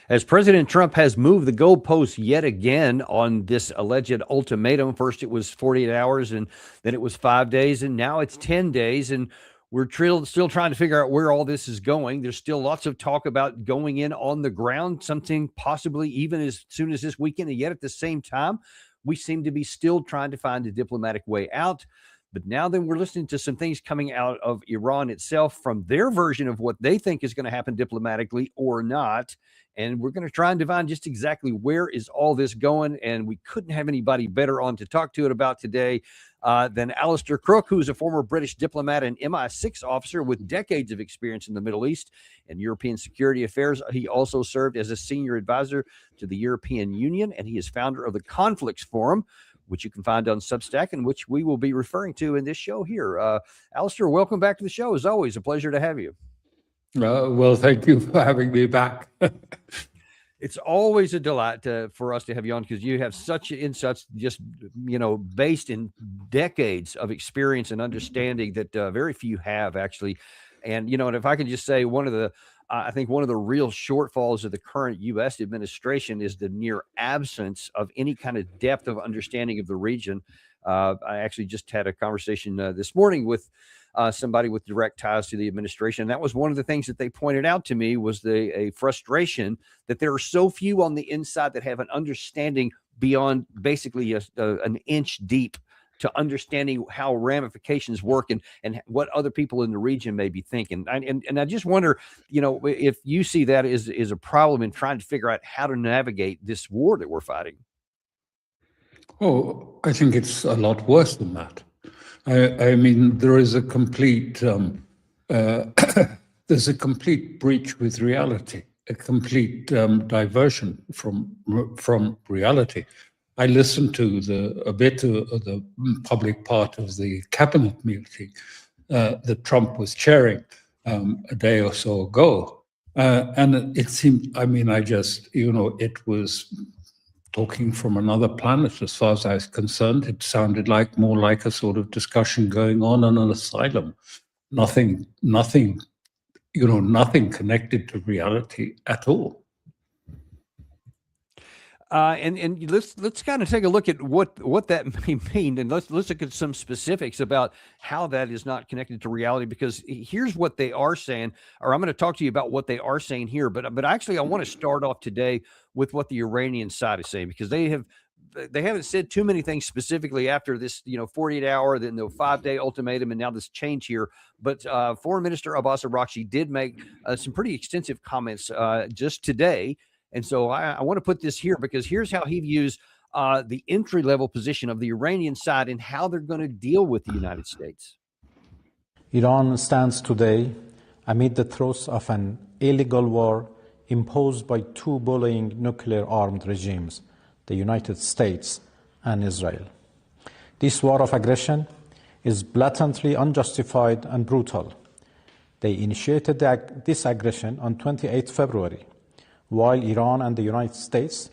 As President Trump has moved the goalposts yet again on this alleged ultimatum. First, it was 48 hours, and then it was 5 days, and now it's 10 days. And we're still trying to figure out where all this is going. There's still lots of talk about going in on the ground, something possibly even as soon as this weekend. And yet at the same time, we seem to be still trying to find a diplomatic way out. But now then we're listening to some things coming out of Iran itself from their version of what they think is going to happen diplomatically or not. And we're going to try and divine just exactly where is all this going. And we couldn't have anybody better on to talk to it about today than Alastair Crooke, who's a former British diplomat and MI6 officer with decades of experience in the Middle East and European security affairs. He also served as a senior advisor to the European Union, and he is founder of the Conflicts Forum, which you can find on Substack and which we will be referring to in this show here. Alastair, welcome back to the show. As always, a pleasure to have you. Well, thank you for having me back. It's always a delight for us to have you on because you have such insights, just, based in decades of experience and understanding that very few have actually. And, and if I can just say I think one of the real shortfalls of the current U.S. administration is the near absence of any kind of depth of understanding of the region. I actually just had a conversation this morning with somebody with direct ties to the administration. That was one of the things that they pointed out to me was a frustration that there are so few on the inside that have an understanding beyond basically an inch deep to understanding how ramifications work and what other people in the region may be thinking. And I just wonder, if you see that is a problem in trying to figure out how to navigate this war that we're fighting. Oh, I think it's a lot worse than that. I mean, there is a complete there's a complete breach with reality, a complete diversion from reality. I listened to a bit of the public part of the cabinet meeting that Trump was chairing a day or so ago. And it seemed, it was talking from another planet as far as I was concerned. It sounded more like a sort of discussion going on an asylum. Nothing connected to reality at all. And let's kind of take a look at what that may mean, and let's look at some specifics about how that is not connected to reality. Because here's what they are saying, or I'm going to talk to you about what they are saying here. But actually, I want to start off today with what the Iranian side is saying, because they haven't said too many things specifically after this 48-hour, then the 5-day ultimatum, and now this change here. But Foreign Minister Abbas Araghchi did make some pretty extensive comments just today. And so I want to put this here because here's how he views the entry-level position of the Iranian side and how they're going to deal with the United States. Iran stands today amid the throes of an illegal war imposed by two bullying nuclear-armed regimes, the United States and Israel. This war of aggression is blatantly unjustified and brutal. They initiated this aggression on 28 February. While Iran and the United States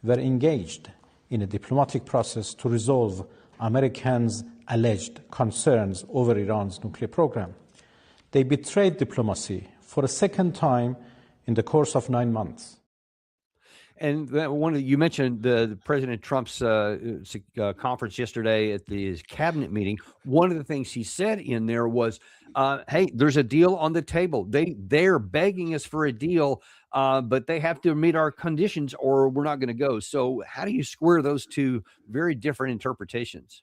were engaged in a diplomatic process to resolve Americans' alleged concerns over Iran's nuclear program. They betrayed diplomacy for a second time in the course of 9 months. And you mentioned the President Trump's conference yesterday at the cabinet meeting. One of the things he said in there was, hey, there's a deal on the table. They're begging us for a deal, but they have to meet our conditions or we're not going to go. So how do you square those two very different interpretations?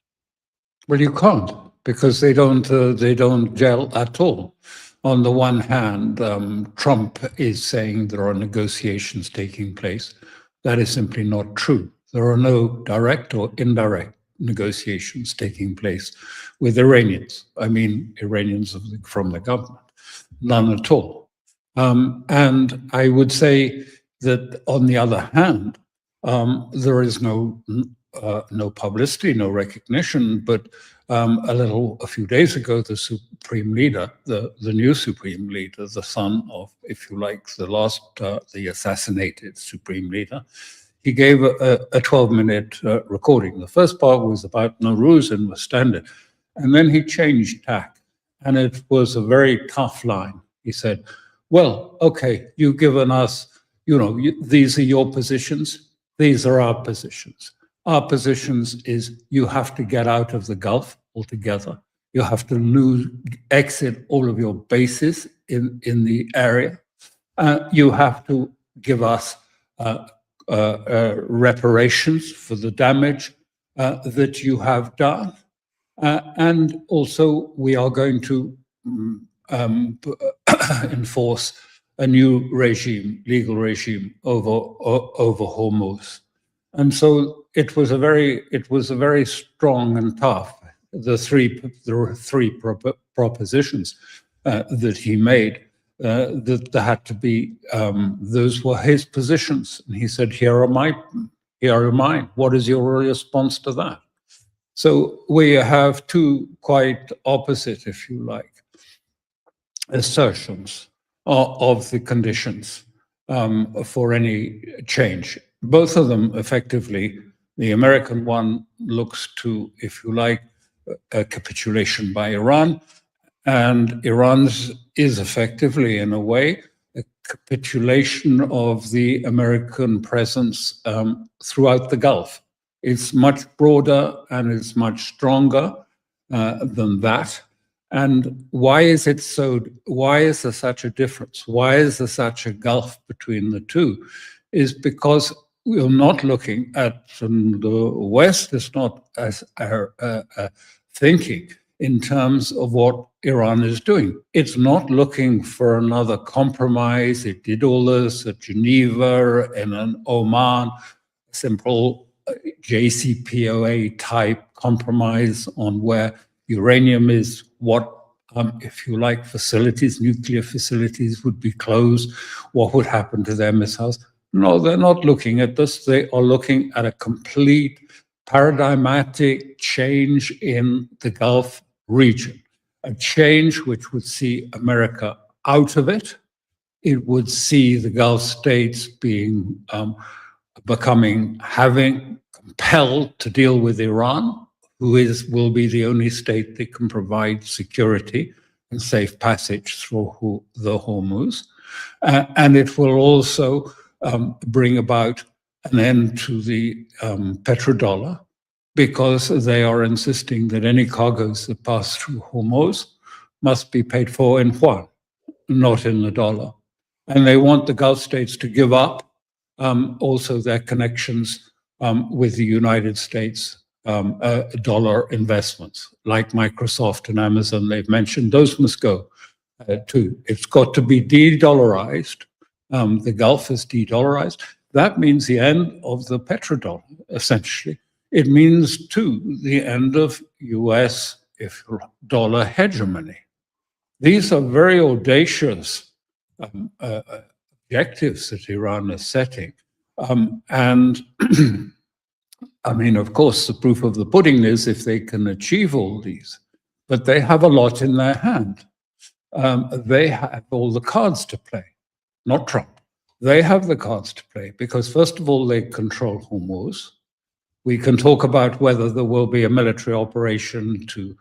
Well, you can't, because they don't gel at all. On the one hand, Trump is saying there are negotiations taking place. That is simply not true. There are no direct or indirect negotiations taking place with Iranians. I mean, Iranians from the government. None at all. And I would say that, on the other hand, there is no publicity, no recognition, but a few days ago, the supreme leader, the new supreme leader, the son of, if you like, the assassinated supreme leader, he gave a 12-minute recording. The first part was about Nowruz and was standard. And then he changed tack. And it was a very tough line. He said, well, okay, you've given us, these are your positions, these are our positions. Our positions is you have to get out of the Gulf altogether. You have to exit all of your bases in the area. You have to give us reparations for the damage that you have done. And also, we are going to enforce a new regime, legal regime over Hormuz. And so it was a very strong and tough, the three propositions that he made, that there had to be, those were his positions. And he said, here are mine. What is your response to that? So we have two quite opposite, if you like, assertions of the conditions for any change. Both of them effectively, the American one looks to, if you like, a capitulation by Iran, and Iran's is effectively, in a way, a capitulation of the American presence throughout the Gulf. It's much broader and it's much stronger than that. And why is there such a difference? Why is there such a gulf between the two? Is because we're not looking at, the West is not as thinking in terms of what Iran is doing. It's not looking for another compromise. It did all this at Geneva and in Oman, simple JCPOA type compromise on where uranium is, what, if you like, nuclear facilities would be closed, what would happen to their missiles. No, they're not looking at this. They are looking at a complete paradigmatic change in the Gulf region, a change which would see America out of it. It would see the Gulf states being having compelled to deal with Iran, who will be the only state that can provide security and safe passage through the Hormuz. And it will also bring about an end to the petrodollar, because they are insisting that any cargoes that pass through Hormuz must be paid for in yuan, not in the dollar. And they want the Gulf states to give up also their connections with the United States dollar investments, like Microsoft and Amazon they've mentioned. Those must go too. It's got to be de-dollarized. The Gulf is de-dollarized. That means the end of the petrodollar, essentially. It means, too, the end of US dollar hegemony. These are very audacious objectives that Iran is setting. And I mean, of course, the proof of the pudding is if they can achieve all these, but they have a lot in their hand. They have all the cards to play, not Trump. They have the cards to play because, first of all, they control Hormuz. We can talk about whether there will be a military operation to,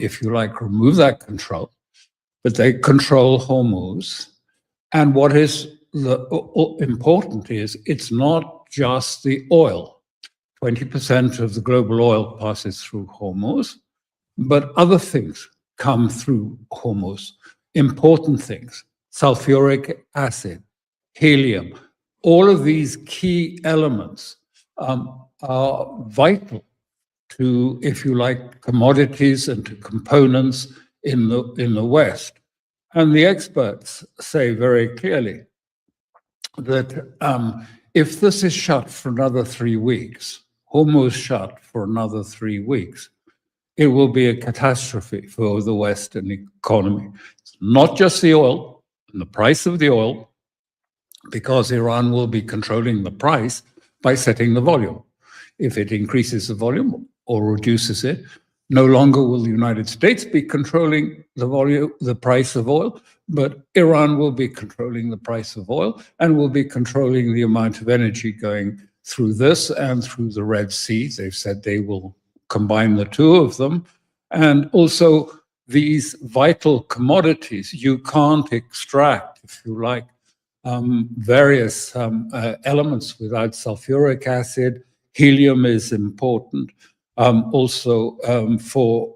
if you like, remove that control, but they control Hormuz. And what is important is it's not just the oil. 20% of the global oil passes through Hormuz, but other things come through Hormuz. Important things, sulfuric acid, helium, all of these key elements are vital to, if you like, commodities and to components in the West. And the experts say very clearly that if this is shut for another 3 weeks, Hormuz shut for another 3 weeks, it will be a catastrophe for the Western economy. It's not just the oil and the price of the oil, because Iran will be controlling the price by setting the volume. If it increases the volume or reduces it, no longer will the United States be controlling the price of oil, but Iran will be controlling the price of oil and will be controlling the amount of energy going through this and through the Red Sea. They've said they will combine the two of them. And also these vital commodities you can't extract, if you like, various elements without sulfuric acid. Helium is important. Also, for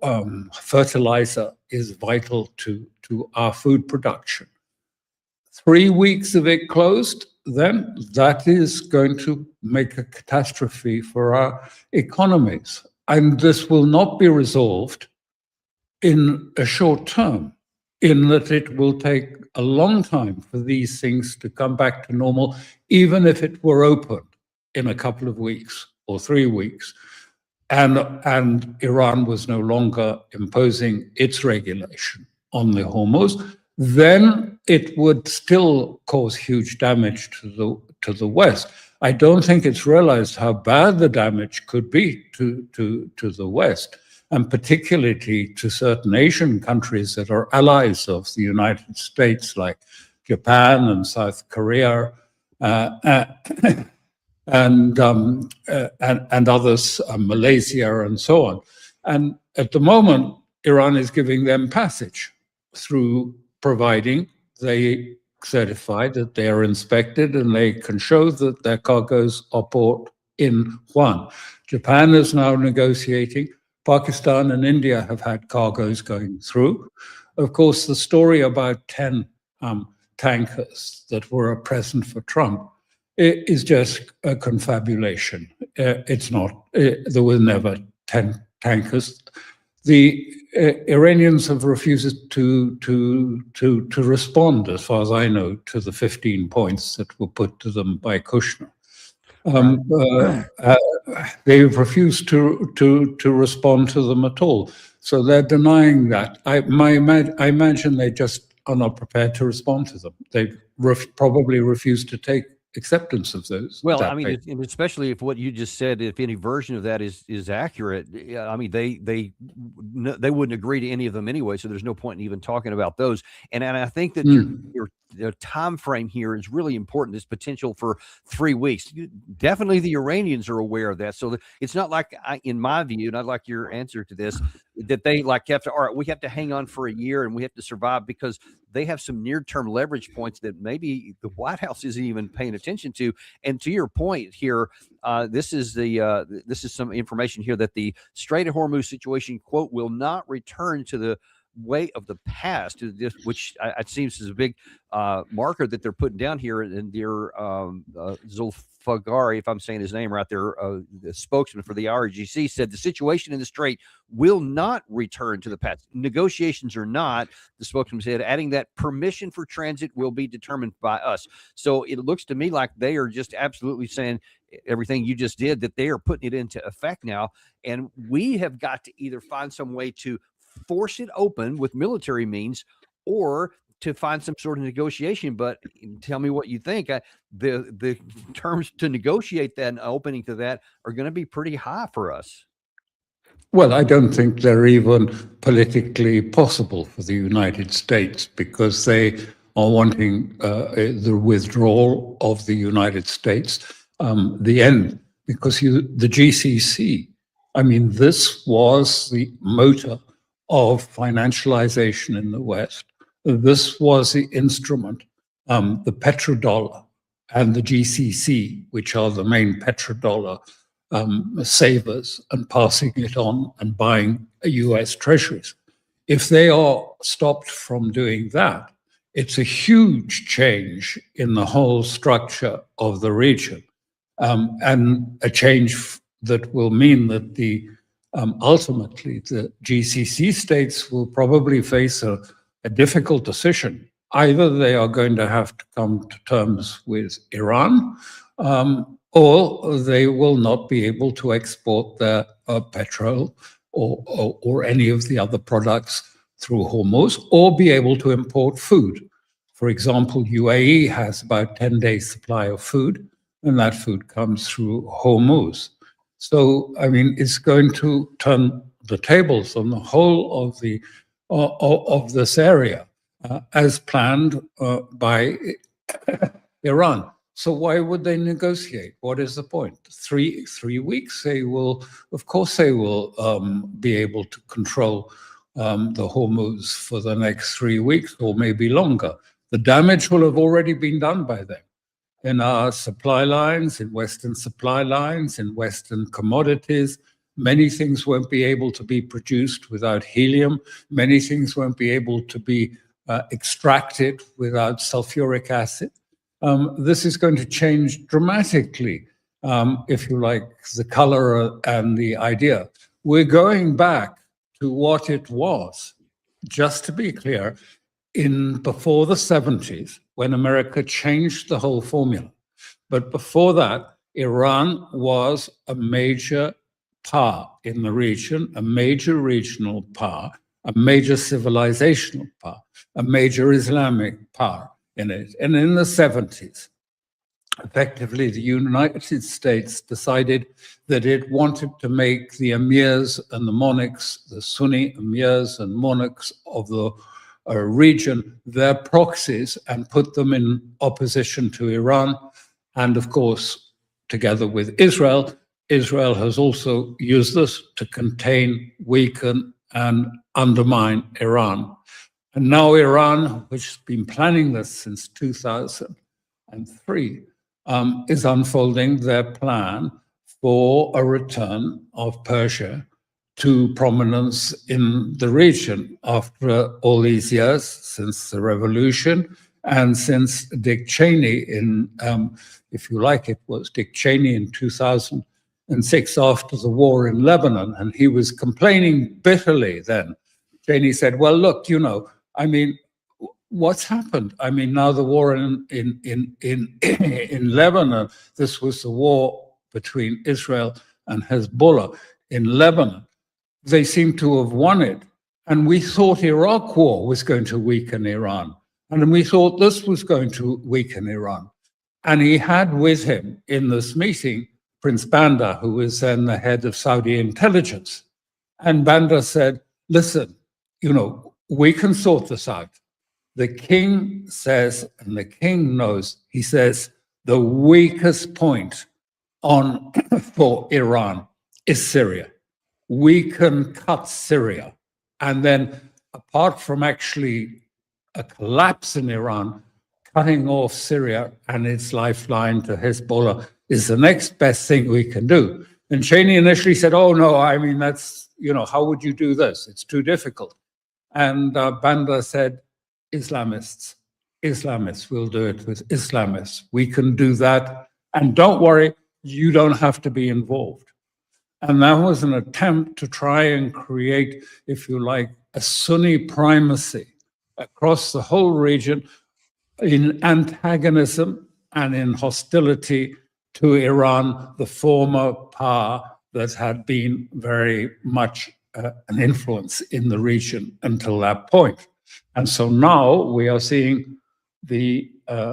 fertilizer is vital to our food production. 3 weeks of it closed, then that is going to make a catastrophe for our economies. And this will not be resolved in a short term, in that it will take a long time for these things to come back to normal, even if it were open in a couple of weeks or 3 weeks. And Iran was no longer imposing its regulation on the Hormuz, then it would still cause huge damage to the West. I don't think it's realized how bad the damage could be to the West, and particularly to certain Asian countries that are allies of the United States, like Japan and South Korea, and others, Malaysia and so on. And at the moment, Iran is giving them passage through providing they certify that they are inspected and they can show that their cargoes are bought in Wuhan. Japan is now negotiating. Pakistan and India have had cargoes going through. Of course, the story about 10 tankers that were a present for Trump is just a confabulation. It's not. There were never 10 tankers. The Iranians have refused to respond, as far as I know, to the 15 points that were put to them by Kushner. They refused to respond to them at all. So they're denying that. I imagine they just are not prepared to respond to them. They probably refuse to take acceptance of those. Well, I mean, and especially if what you just said, if any version of that is accurate, I mean, they wouldn't agree to any of them anyway. So there's no point in even talking about those. And I think that your time frame here is really important. This potential for 3 weeks. Definitely, the Iranians are aware of that. So it's not like, in my view, and I'd like your answer to this, that they like have to. All right, we have to hang on for a year and we have to survive, because they have some near-term leverage points that maybe the White House isn't even paying attention to. And to your point here, this is some information here that the Strait of Hormuz situation, quote, will not return to the way of the past, which it seems is a big marker that they're putting down here. And their Zulfagari, if I'm saying his name right there, the spokesman for the RGC, said the situation in the Strait will not return to the past. Negotiations or not, the spokesman said, adding that permission for transit will be determined by us. So it looks to me like they are just absolutely saying everything you just did, that they are putting it into effect now. And we have got to either find some way to force it open with military means, or to find some sort of negotiation. But tell me what you think. The terms to negotiate that and opening to that are going to be pretty high for us. Well, I don't think they're even politically possible for the United States, because they are wanting the withdrawal of the United States, the end, because the GCC, I mean, this was the motor of financialization in the West. This was the instrument, the petrodollar and the GCC, which are the main petrodollar savers, and passing it on and buying US treasuries. If they are stopped from doing that, it's a huge change in the whole structure of the region, and a change that will mean that ultimately the GCC states will probably face a difficult decision. Either they are going to have to come to terms with Iran, or they will not be able to export their petrol or any of the other products through Hormuz, or be able to import food. For example, UAE has about 10 days supply of food, and that food comes through Hormuz. So, I mean, it's going to turn the tables on the whole of this area, as planned by Iran. So why would they negotiate? What is the point? 3 weeks? They will, of course, they will be able to control the Hormuz for the next 3 weeks, or maybe longer. The damage will have already been done by them in our supply lines, in Western supply lines, in Western commodities. Many things won't be able to be produced without helium. Many things won't be able to be extracted without sulfuric acid. This is going to change dramatically, if you like, the color and the idea. We're going back to what it was, just to be clear, before the 70s, when America changed the whole formula. But before that, Iran was a major power in the region, a major regional power, a major civilizational power, a major Islamic power in it. And in the 70s, effectively, the United States decided that it wanted to make the emirs and the monarchs, the Sunni emirs and monarchs of the region, their proxies, and put them in opposition to Iran. And of course, together with Israel, Israel has also used this to contain, weaken, and undermine Iran. And now Iran, which has been planning this since 2003, is unfolding their plan for a return of Persia to prominence in the region after all these years, since the revolution and since Dick Cheney if you like, it was Dick Cheney in 2006 after the war in Lebanon, and he was complaining bitterly then. Cheney said, well, look, I mean, what's happened? I mean, now the war in Lebanon, this was the war between Israel and Hezbollah in Lebanon. They seem to have won it. And we thought Iraq war was going to weaken Iran. And we thought this was going to weaken Iran. And he had with him in this meeting Prince Bandar, who was then the head of Saudi intelligence. And Bandar said, listen, we can sort this out. The king says, and the king knows, he says, the weakest point for Iran is Syria. We can cut Syria. And then apart from actually a collapse in Iran, cutting off Syria and its lifeline to Hezbollah is the next best thing we can do. And Cheney initially said, oh, no, I mean, that's, how would you do this? It's too difficult. And Bandar said, Islamists, we'll do it with Islamists. We can do that. And don't worry, you don't have to be involved. And that was an attempt to try and create, if you like, a Sunni primacy across the whole region in antagonism and in hostility to Iran, the former power that had been very much an influence in the region until that point. And so now we are seeing the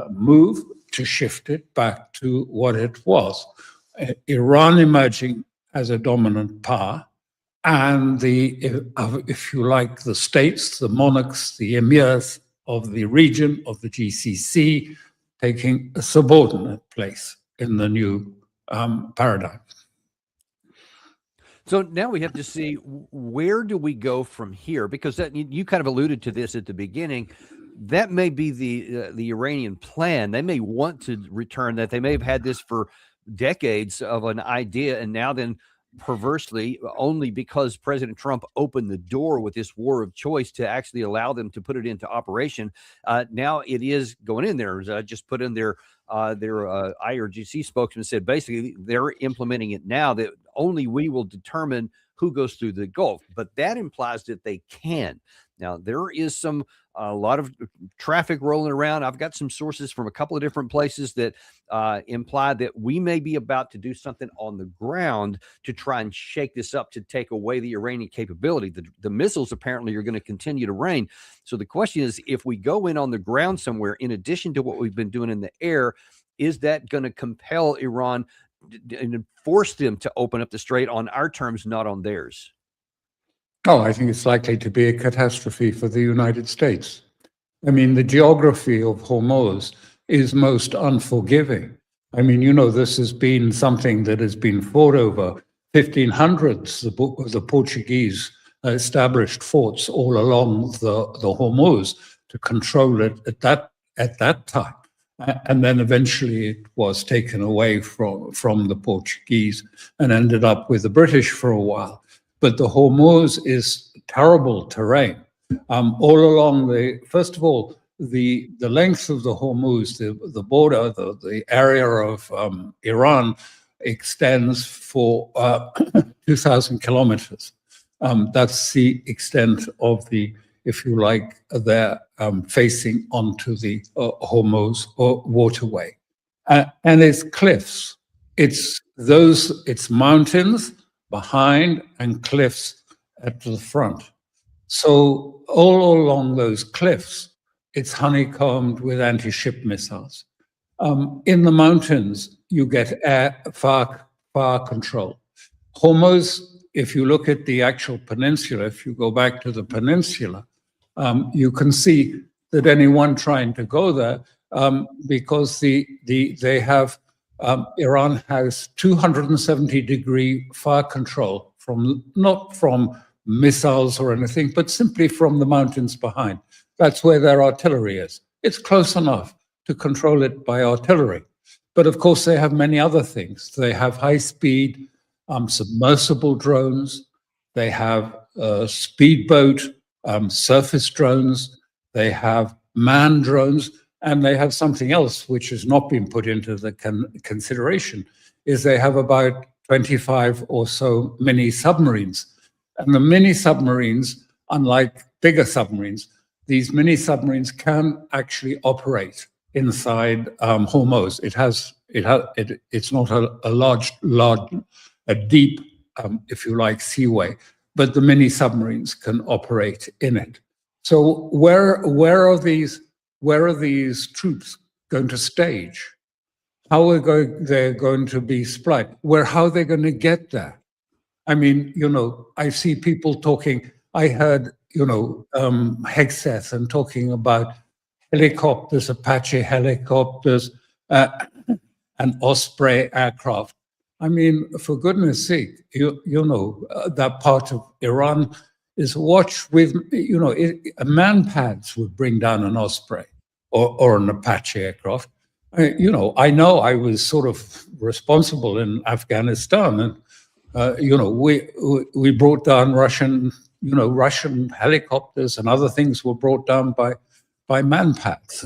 move to shift it back to what it was. Iran emerging as a dominant power, and if you like, the states, the monarchs, the emirs of the region, of the GCC, taking a subordinate place in the new paradigm. So now we have to see, where do we go from here? Because you kind of alluded to this at the beginning. That may be the Iranian plan. They may want to return that. They may have had this for decades of an idea, and now then perversely, only because President Trump opened the door with this war of choice to actually allow them to put it into operation. Now it is going in there. Just put in their IRGC spokesman said basically they're implementing it now, that only we will determine who goes through the Gulf. But that implies that they can. Now, there is a lot of traffic rolling around. I've got some sources from a couple of different places that imply that we may be about to do something on the ground to try and shake this up, to take away the Iranian capability. The missiles apparently are going to continue to rain. So the question is, if we go in on the ground somewhere, in addition to what we've been doing in the air, is that going to compel Iran and force them to open up the strait on our terms, not on theirs? Oh, I think it's likely to be a catastrophe for the United States. I mean, the geography of Hormuz is most unforgiving. I mean, this has been something that has been fought over. 1500s, the Portuguese established forts all along the Hormuz to control it at that at that time. And then eventually it was taken away from the Portuguese and ended up with the British for a while. But the Hormuz is terrible terrain. All along first of all, the length of the Hormuz, the border, the area of Iran extends for 2,000 kilometers. That's the extent of the, if you like, they're facing onto the Hormuz waterway. And it's cliffs. It's mountains behind and cliffs at the front. So all along those cliffs, it's honeycombed with anti-ship missiles. In the mountains, you get fire control. Hormuz, if you look at the actual peninsula, if you go back to the peninsula, you can see that anyone trying to go there, because Iran has 270-degree fire control not from missiles or anything, but simply from the mountains behind. That's where their artillery is. It's close enough to control it by artillery. But of course, they have many other things. They have high-speed submersible drones. They have speedboat surface drones. They have manned drones. And they have something else which has not been put into the consideration, is they have about 25 or so mini submarines. And the mini submarines, unlike bigger submarines, these mini submarines can actually operate inside Hormuz. It's not a deep, if you like, seaway, but the mini submarines can operate in it. So where are these troops going to stage? How they're going to be supplied? How are they going to get there? I mean, I see people talking. I heard, Hegseth and talking about helicopters, Apache helicopters, and Osprey aircraft. I mean, for goodness sake, that part of Iran is watched with, man-pads would bring down an Osprey or an Apache aircraft. I know I was sort of responsible in Afghanistan, and we brought down Russian helicopters, and other things were brought down by man-pads.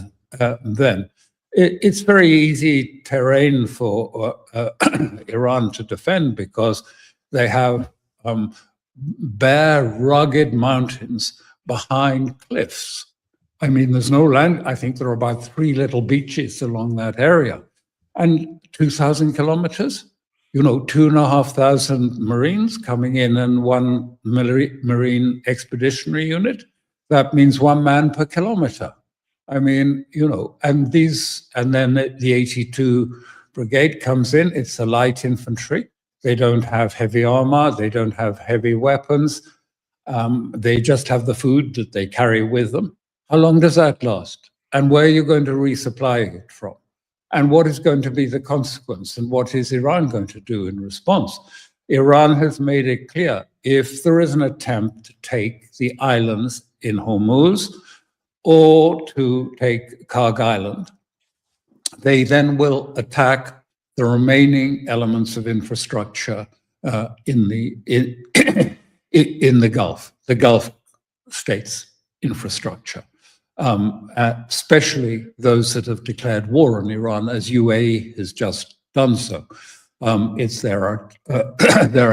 Then it's very easy terrain for Iran to defend, because they have bare, rugged mountains behind cliffs. I mean, there's no land. I think there are about 3 little beaches along that area. And 2,000 kilometers, 2,500 Marines coming in and 1 Marine expeditionary unit. That means 1 man per kilometer. I mean, and then the 82 Brigade comes in. It's a light infantry. They don't have heavy armor. They don't have heavy weapons. They just have the food that they carry with them. How long does that last? And where are you going to resupply it from? And what is going to be the consequence? And what is Iran going to do in response? Iran has made it clear, if there is an attempt to take the islands in Hormuz or to take Karg Island, they then will attack the remaining elements of infrastructure in the Gulf states' infrastructure, especially those that have declared war on Iran, as UAE has just done so. It's their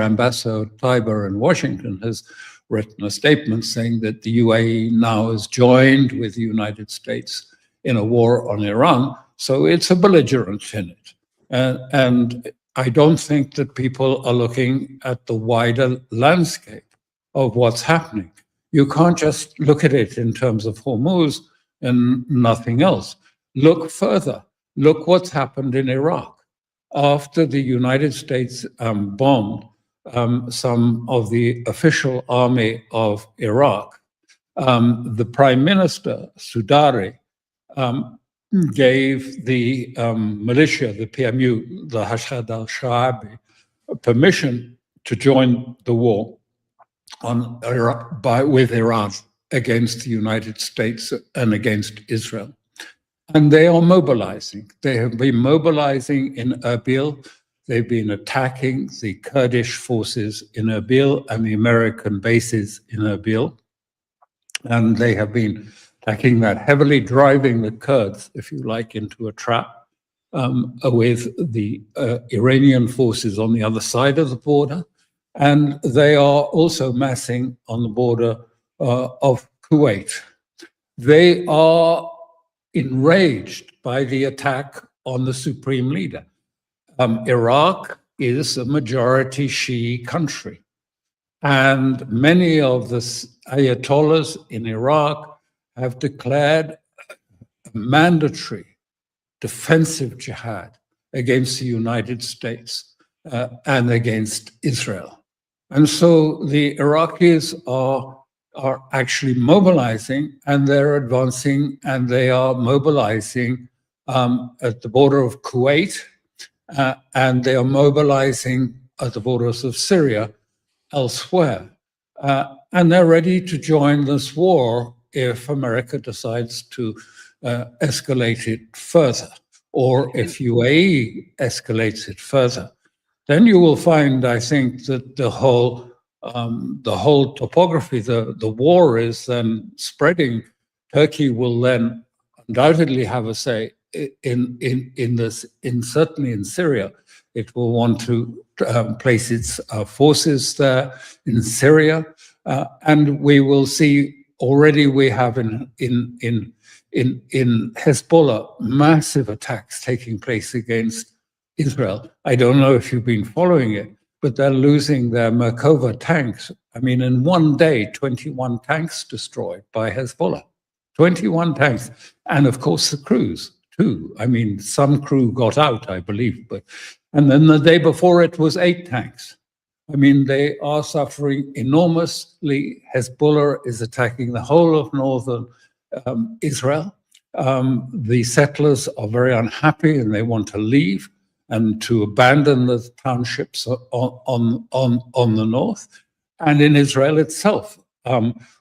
ambassador, Taiber, in Washington, has written a statement saying that the UAE now has joined with the United States in a war on Iran. So it's a belligerent in it. And I don't think that people are looking at the wider landscape of what's happening. You can't just look at it in terms of Hormuz and nothing else. Look further. Look what's happened in Iraq. After the United States bombed some of the official army of Iraq, the Prime Minister, Sudari, gave the militia, the PMU, the Hashad al-Sha'abi, permission to join the war with Iran against the United States and against Israel. And they are mobilizing. They have been mobilizing in Erbil. They've been attacking the Kurdish forces in Erbil and the American bases in Erbil. And they have been attacking that, heavily driving the Kurds, if you like, into a trap with the Iranian forces on the other side of the border. And they are also massing on the border of Kuwait. They are enraged by the attack on the supreme leader. Iraq is a majority Shi'i country. And many of the ayatollahs in Iraq have declared a mandatory defensive jihad against the United States and against Israel. And so the Iraqis are actually mobilizing, and they're advancing, and they are mobilizing at the border of Kuwait, and they are mobilizing at the borders of Syria elsewhere. And they're ready to join this war if America decides to escalate it further, or if UAE escalates it further. Then you will find, I think, that the whole topography, the war is then spreading. Turkey will then undoubtedly have a say in this, certainly in Syria. It will want to place its forces there in Syria, and we will see already we have in Hezbollah massive attacks taking place against Israel. I don't know if you've been following it, but they're losing their Merkava tanks. I mean, in one day, 21 tanks destroyed by Hezbollah. 21 tanks. And of course, the crews too. I mean, some crew got out, I believe, and then the day before it was 8 tanks. I mean, they are suffering enormously. Hezbollah is attacking the whole of northern Israel. The settlers are very unhappy and they want to leave and to abandon the townships on the north. And in Israel itself,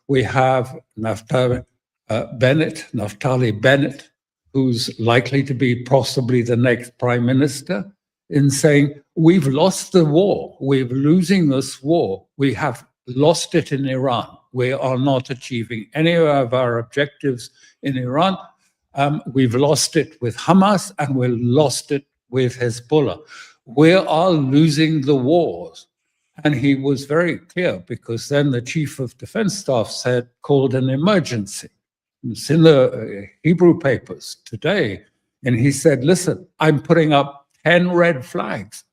we have Naftali Bennett, who's likely to be possibly the next prime minister, in saying, we've lost the war. We're losing this war. We have lost it in Iran. We are not achieving any of our objectives in Iran. We've lost it with Hamas, and we've lost it with Hezbollah. We are losing the wars. And he was very clear, because then the chief of defense staff called an emergency. It's in the Hebrew papers today. And he said, listen, I'm putting up 10 red flags.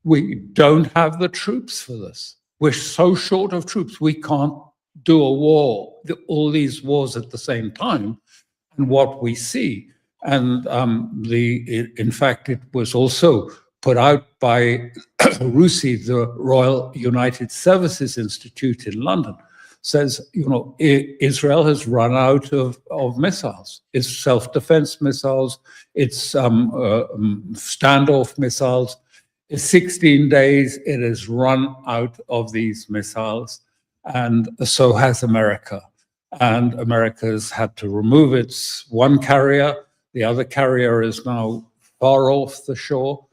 We don't have the troops for this. We're so short of troops. We can't do a war, all these wars at the same time. And what we see, and in fact, it was also put out by RUSI, the Royal United Services Institute in London, says, Israel has run out of missiles. It's self-defense missiles, it's standoff missiles. In 16 days, it has run out of these missiles, and so has America. And America's had to remove its one carrier. The other carrier is now far off the shore.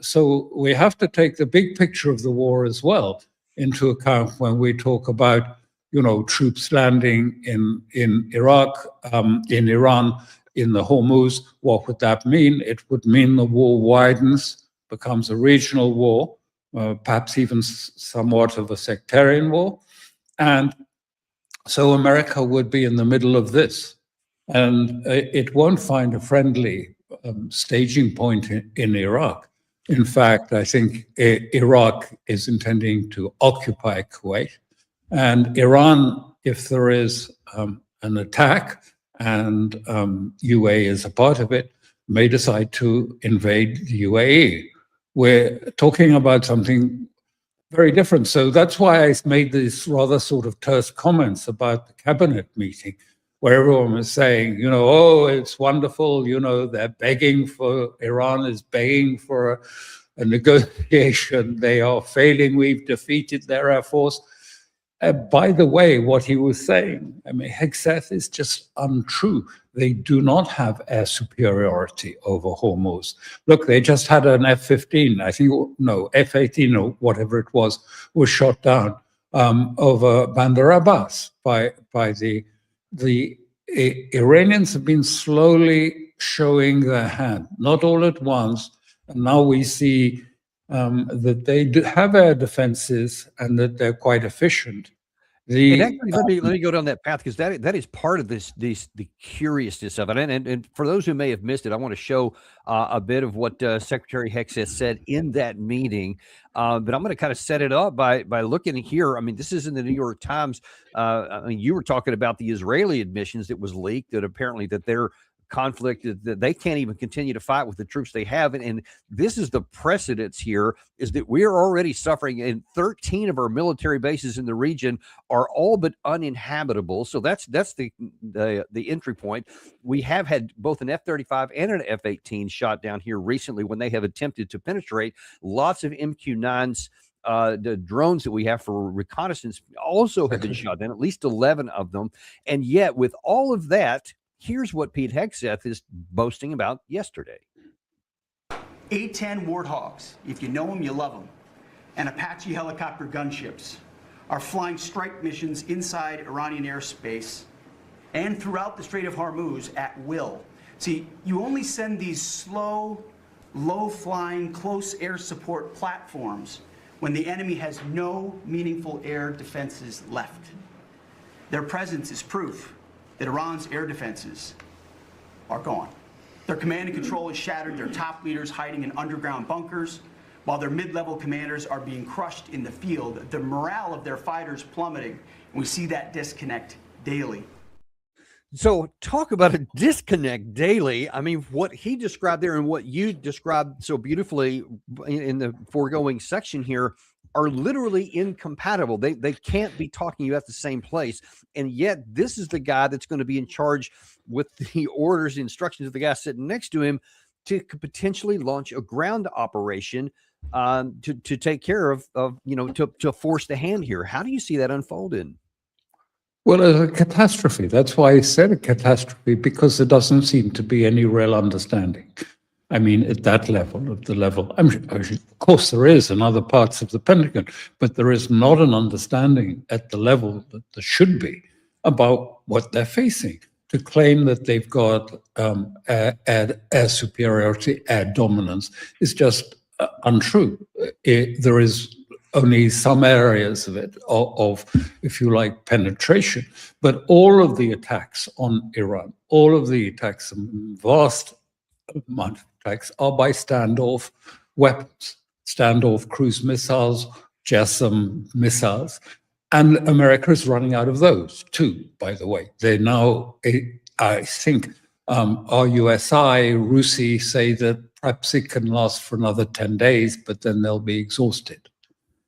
So we have to take the big picture of the war as well into account when we talk about, troops landing in Iraq, in Iran, in the Hormuz. What would that mean? It would mean the war widens, becomes a regional war, perhaps even somewhat of a sectarian war. And so America would be in the middle of this. And it won't find a friendly staging point in Iraq. In fact, I think Iraq is intending to occupy Kuwait. And Iran, if there is an attack, and UAE is a part of it, may decide to invade the UAE. We're talking about something very different. So that's why I made these rather sort of terse comments about the cabinet meeting, where everyone was saying, oh, it's wonderful, they're begging for, Iran is begging for a negotiation. They are failing. We've defeated their air force. By the way, what he was saying, Hegseth, is just untrue. they do not have air superiority over Hormuz. Look, they just had an F-15, I think, no, F-18 or whatever it was shot down over Bandar Abbas by the Iranians have been slowly showing their hand, not all at once. And now we see that they do have air defenses and that they're quite efficient. And actually, let me go down that path, because that is part of the curiousness of it. And for those who may have missed it, I want to show a bit of what Secretary Hegseth said in that meeting. But I'm going to kind of set it up by looking here. I mean, this is in the New York Times. I mean, you were talking about the Israeli admissions that was leaked, that apparently that their conflict, that they can't even continue to fight with the troops they have. And this is the precedence here, is that we're already suffering, and 13 of our military bases in the region are all but uninhabitable. So that's the entry point. We have had both an F-35 and an F-18 shot down here recently when they have attempted to penetrate. Lots of MQ-9s. The drones that we have for reconnaissance also have been shot down, at least 11 of them. And yet, with all of that, here's what Pete Hegseth is boasting about yesterday. A-10 Warthogs, if you know them, you love them, and Apache helicopter gunships are flying strike missions inside Iranian airspace and throughout the Strait of Hormuz at will. See, you only send these slow, low-flying, close air support platforms when the enemy has no meaningful air defenses left. Their presence is proof that Iran's air defenses are gone. Their command and control is shattered, their top leaders hiding in underground bunkers, while their mid-level commanders are being crushed in the field. The morale of their fighters plummeting, and we see that disconnect daily. So talk about a disconnect daily. I mean, what he described there and what you described so beautifully in the foregoing section here are literally incompatible. They can't be talking about the same place. And yet this is the guy that's going to be in charge with the orders, the instructions of the guy sitting next to him to potentially launch a ground operation to take care of to force the hand here. How do you see that unfolding? Well, as a catastrophe. That's why I said a catastrophe, because there doesn't seem to be any real understanding. I mean, at that level, at the level, of course there is in other parts of the Pentagon, but there is not an understanding at the level that there should be about what they're facing. To claim that they've got air superiority, air dominance, is just untrue. There is only some areas of it, of, if you like, penetration, but all of the attacks on Iran, all of the attacks, vast amount of attacks, are by standoff weapons, standoff cruise missiles, JASSM missiles, and America is running out of those too, by the way. They now, I think, RUSI, RUSI say that perhaps it can last for another 10 days, but then they'll be exhausted.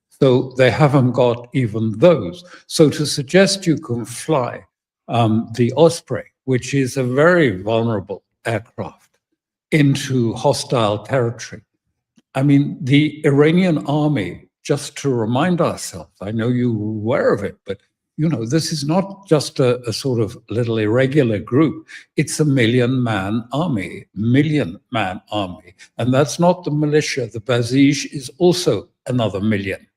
So they haven't got even those. So to suggest you can fly the Osprey, which is a very vulnerable aircraft, into hostile territory. I mean, the Iranian army, just to remind ourselves, I know you're aware of it, but this is not just a sort of little irregular group. It's a 1 million-man army, And that's not the militia. The Basij is also another 1 million.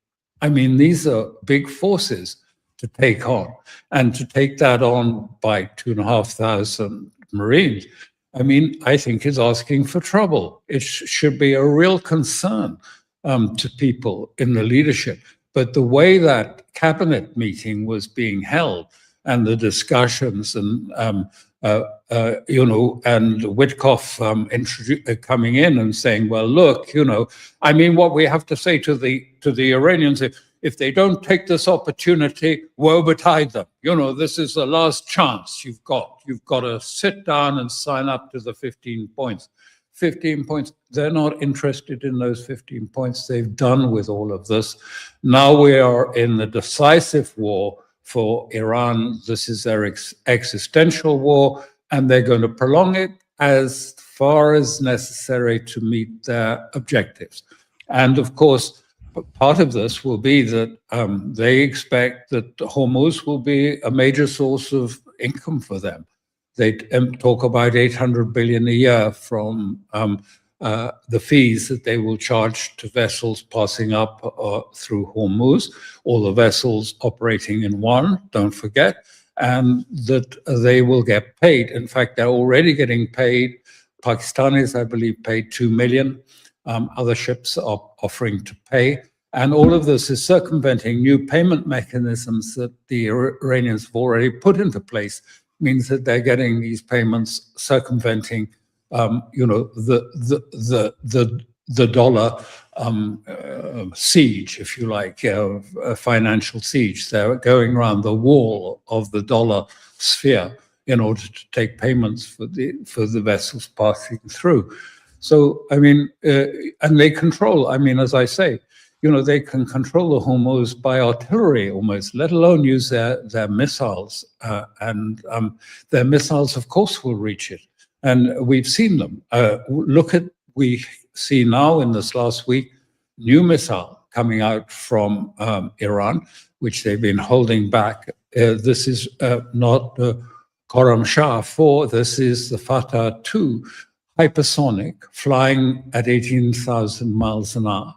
I mean, these are big forces to take on, and to take that on by 2,500 Marines, I mean, I think is asking for trouble. It should be a real concern to people in the leadership. But the way that cabinet meeting was being held, and the discussions, and and Witkoff coming in and saying, "Well, look, I mean, what we have to say to the Iranians, if they don't take this opportunity, woe betide them. This is the last chance you've got. You've got to sit down and sign up to the 15 points." 15 points. They're not interested in those 15 points. They've done with all of this. Now we are in the decisive war for Iran. This is their existential war, and they're going to prolong it as far as necessary to meet their objectives. And of course, part of this will be that they expect that Hormuz will be a major source of income for them. They talk about 800 billion a year from the fees that they will charge to vessels passing up through Hormuz, all the vessels operating in one, don't forget, and that they will get paid. In fact, they're already getting paid. Pakistanis, I believe, paid 2 million. Other ships are offering to pay. And all of this is circumventing new payment mechanisms that the Iranians have already put into place. Means that they're getting these payments circumventing, the dollar siege, if you like, a financial siege. They're going around the wall of the dollar sphere in order to take payments for the vessels passing through. So, I mean, and they control, I mean, as I say, they can control the Hormuz by artillery almost, let alone use their missiles. And their missiles, of course, will reach it. And we've seen them. We see now in this last week, new missile coming out from Iran, which they've been holding back. This is not Khorram Shah 4, this is the Fatah 2, hypersonic, flying at 18,000 miles an hour.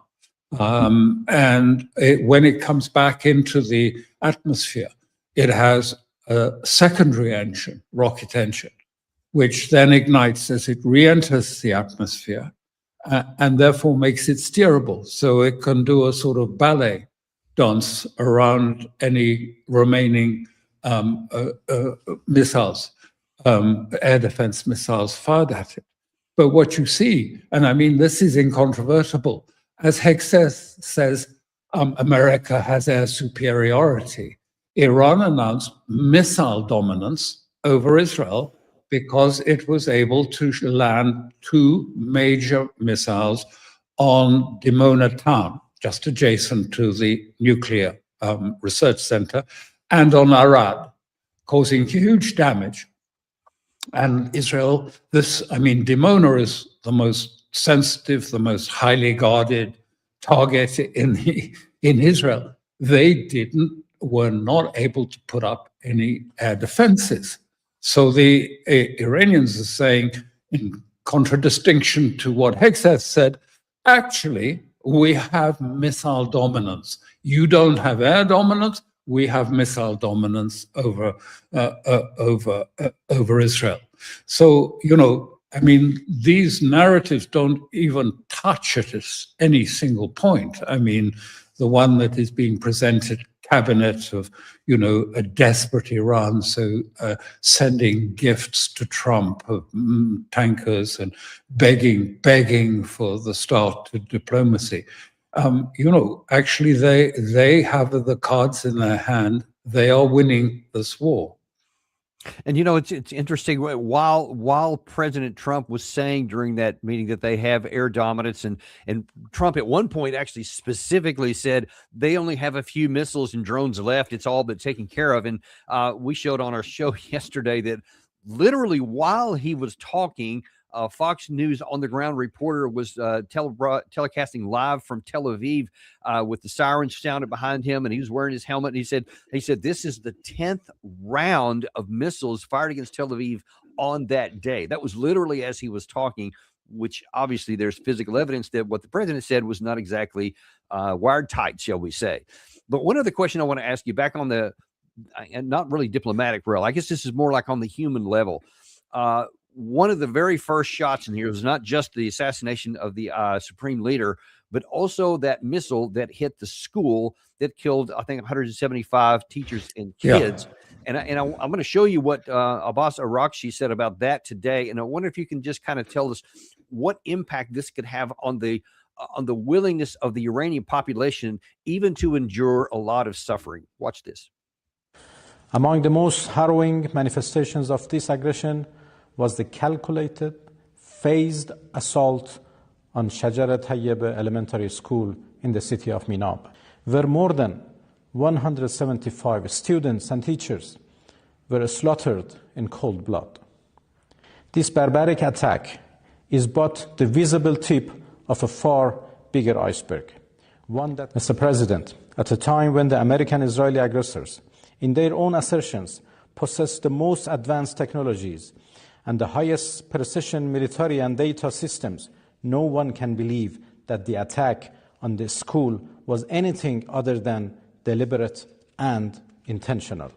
And when it comes back into the atmosphere, it has a secondary engine, rocket engine, which then ignites as it re-enters the atmosphere and therefore makes it steerable. So it can do a sort of ballet dance around any remaining missiles, air defense missiles fired at it. But what you see, and I mean, this is incontrovertible, as Hexes says, America has air superiority. Iran announced missile dominance over Israel because it was able to land 2 major missiles on Dimona town, just adjacent to the nuclear research center, and on Arad, causing huge damage. And Israel, Dimona is the most sensitive, the most highly guarded target in Israel. They were not able to put up any air defenses. So the Iranians are saying, in contradistinction to what Hexes said, actually, we have missile dominance. You don't have air dominance. We have missile dominance over Israel. So, these narratives don't even touch at any single point. I mean, the one that is being presented, cabinet of, a desperate Iran, so sending gifts to Trump of tankers and begging for the start to diplomacy. Actually, they have the cards in their hand. They are winning this war. And it's interesting. While President Trump was saying during that meeting that they have air dominance, and Trump at one point actually specifically said they only have a few missiles and drones left. It's all but taken care of. And we showed on our show yesterday that literally while he was talking, Fox News on the ground reporter was telecasting live from Tel Aviv with the sirens sounded behind him, and he was wearing his helmet. And he said this is the 10th round of missiles fired against Tel Aviv on that day. That was literally as he was talking, which obviously there's physical evidence that what the president said was not exactly wired tight, shall we say. But one other question I want to ask you, back on the and not really diplomatic rail, I guess this is more like on the human level. One of the very first shots in here was not just the assassination of the supreme leader, but also that missile that hit the school that killed, I think, 175 teachers and kids. Yeah. And I'm going to show you what Abbas Araghchi said about that today. And I wonder if you can just kind of tell us what impact this could have on the willingness of the Iranian population even to endure a lot of suffering. Watch this. Among the most harrowing manifestations of this aggression was the calculated, phased assault on Shajara Tayyebe Elementary School in the city of Minab, where more than 175 students and teachers were slaughtered in cold blood. This barbaric attack is but the visible tip of a far bigger iceberg. One that, Mr. President, at a time when the American-Israeli aggressors, in their own assertions, possess the most advanced technologies and the highest precision military and data systems, no one can believe that the attack on the school was anything other than deliberate and intentional.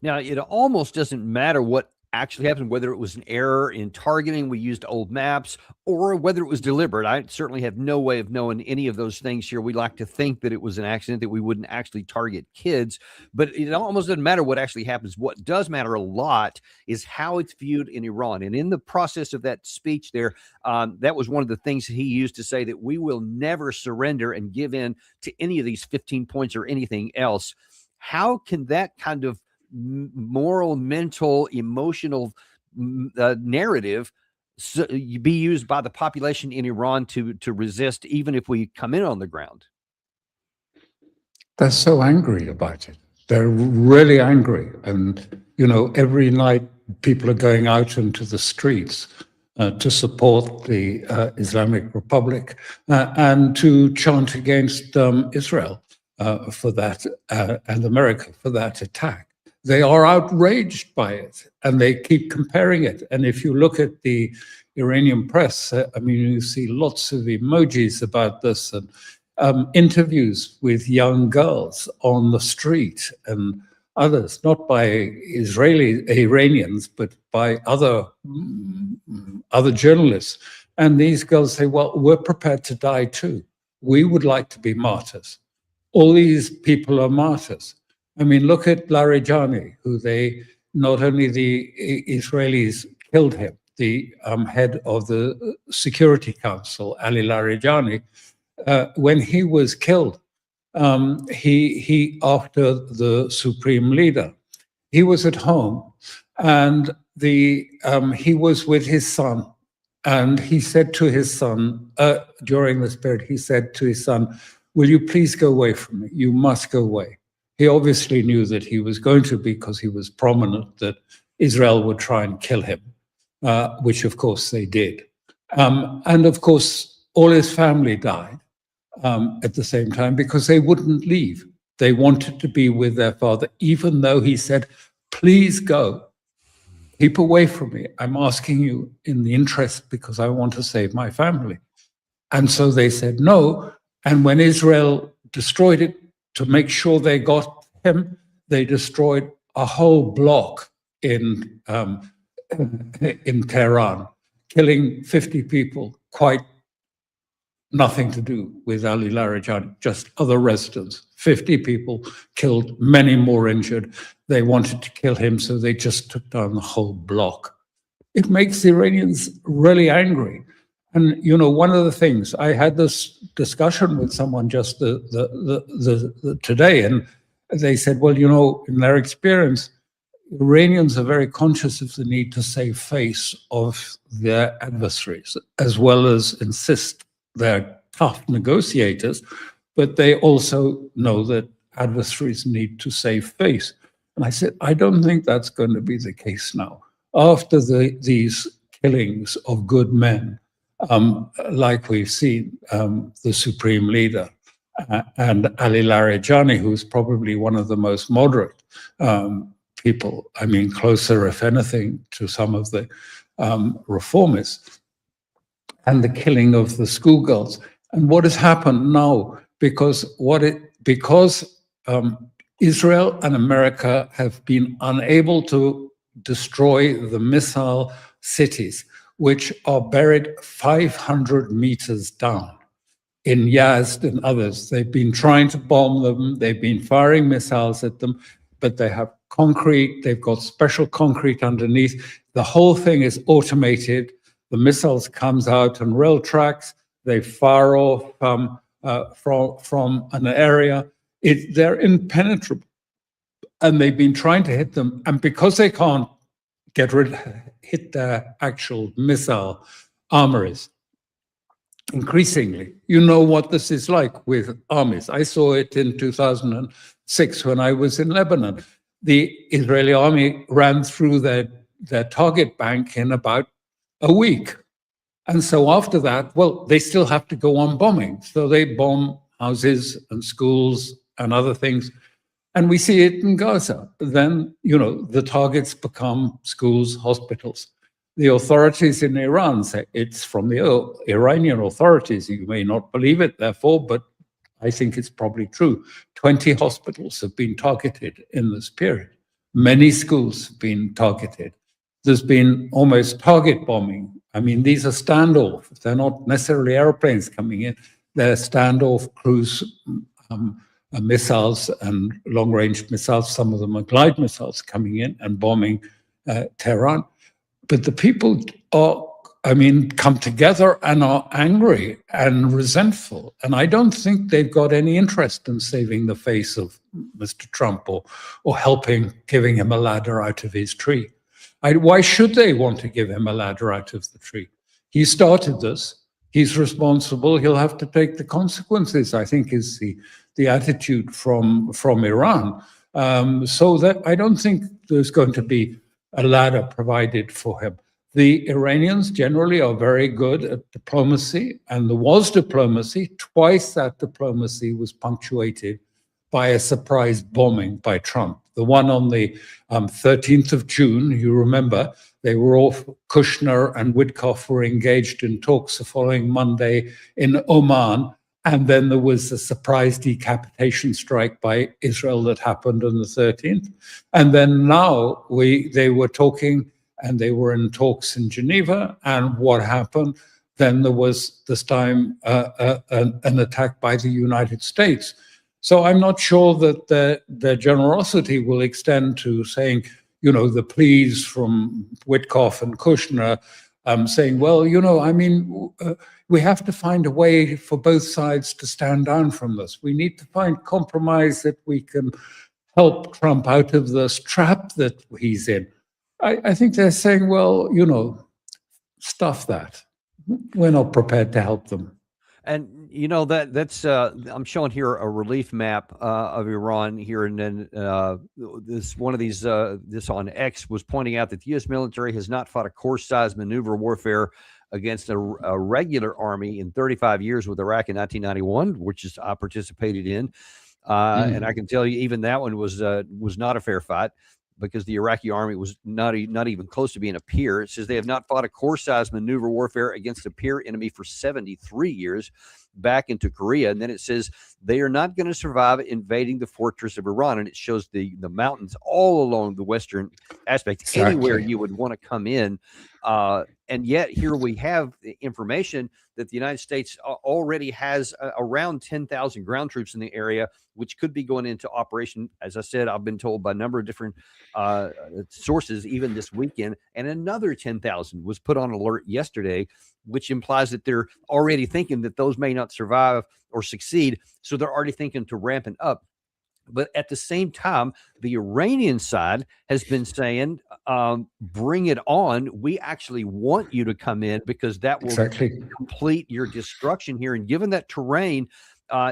Now, it almost doesn't matter what actually happened, whether it was an error in targeting, we used old maps, or whether it was deliberate. I certainly have no way of knowing any of those things here. We like to think that it was an accident, that we wouldn't actually target kids, but it almost doesn't matter what actually happens. What does matter a lot is how it's viewed in Iran. And in the process of that speech there, that was one of the things he used to say, that we will never surrender and give in to any of these 15 points or anything else. How can that kind of moral, mental, emotional narrative be used by the population in Iran to resist, even if we come in on the ground? They're so angry about it. They're really angry. And, you know, every night people are going out into the streets to support the Islamic Republic and to chant against Israel for that, and America for that attack. They are outraged by it, and they keep comparing it. And if you look at the Iranian press, I mean, you see lots of emojis about this, and interviews with young girls on the street and others, not by Iranians, but by other journalists. And these girls say, well, we're prepared to die too. We would like to be martyrs. All these people are martyrs. I mean, look at Larijani, who not only the Israelis killed him, the head of the Security Council, Ali Larijani, when he was killed, he after the supreme leader, he was at home, and he was with his son, and he said to his son during this period, he said to his son, "Will you please go away from me? You must go away." He obviously knew that he was going to, because he was prominent, that Israel would try and kill him, which of course they did. And of course, all his family died at the same time because they wouldn't leave. They wanted to be with their father, even though he said, "Please go, keep away from me. I'm asking you in the interest because I want to save my family." And so they said no. And when Israel destroyed it, to make sure they got him, they destroyed a whole block in Tehran, killing 50 people, quite nothing to do with Ali Larijani, just other residents. 50 people killed, many more injured. They wanted to kill him, so they just took down the whole block. It makes the Iranians really angry. And, you know, one of the things, I had this discussion with someone just today, and they said, well, you know, in their experience, Iranians are very conscious of the need to save face of their adversaries, as well as insist they're tough negotiators, but they also know that adversaries need to save face. And I said, I don't think that's going to be the case now. After these killings of good men, like we've seen, the supreme leader and Ali Larijani, who's probably one of the most moderate people, I mean, closer, if anything, to some of the reformists, and the killing of the schoolgirls. And what has happened now, because Israel and America have been unable to destroy the missile cities, which are buried 500 meters down in Yazd and others. They've been trying to bomb them. They've been firing missiles at them, but they have concrete. They've got special concrete underneath. The whole thing is automated. The missiles comes out on rail tracks. They fire off from an area. They're impenetrable. And they've been trying to hit them. And because they can't hit their actual missile armories, increasingly, you know what this is like with armies. I saw it in 2006 when I was in Lebanon. The Israeli army ran through their target bank in about a week. And so after that, well, they still have to go on bombing. So they bomb houses and schools and other things. And we see it in Gaza. Then, the targets become schools, hospitals. The authorities in Iran say it's from the Iranian authorities. You may not believe it, therefore, but I think it's probably true. 20 hospitals have been targeted in this period. Many schools have been targeted. There's been almost target bombing. I mean, these are standoff. They're not necessarily airplanes coming in. They're standoff cruise missiles and long-range missiles. Some of them are glide missiles coming in and bombing Tehran. But the people come together and are angry and resentful. And I don't think they've got any interest in saving the face of Mr. Trump or giving him a ladder out of his tree. Why should they want to give him a ladder out of the tree? He started this. He's responsible. He'll have to take the consequences, I think, is the attitude from Iran. So that I don't think there's going to be a ladder provided for him. The Iranians generally are very good at diplomacy, and there was diplomacy. Twice that diplomacy was punctuated by a surprise bombing by Trump. The one on the 13th of June, you remember, they were all, Kushner and Witkoff were engaged in talks the following Monday in Oman. And then there was a surprise decapitation strike by Israel that happened on the 13th. And then now they were talking, and they were in talks in Geneva. And what happened? Then there was this time an attack by the United States. So I'm not sure that their generosity will extend to saying, the pleas from Witkoff and Kushner saying, well, we have to find a way for both sides to stand down from this. We need to find compromise that we can help Trump out of this trap that he's in. I think they're saying, well, stuff that. We're not prepared to help them. And that's I'm showing here a relief map of Iran here, and then this on X was pointing out that the U.S. military has not fought a course-sized maneuver warfare against a regular army in 35 years with Iraq in 1991, which I participated in, and I can tell you even that one was not a fair fight, because the Iraqi army was not even close to being a peer. It says they have not fought a course-sized maneuver warfare against a peer enemy for 73 years back into Korea. And then it says they are not going to survive invading the fortress of Iran. And it shows the mountains all along the western aspect, exactly. Anywhere you would want to come in. And yet here we have information that the United States already has around 10,000 ground troops in the area, which could be going into operation. As I said, I've been told by a number of different sources, even this weekend, and another 10,000 was put on alert yesterday, which implies that they're already thinking that those may not survive or succeed. So they're already thinking to ramp it up. But at the same time, the Iranian side has been saying, bring it on. We actually want you to come in, because that will complete your destruction here. And given that terrain,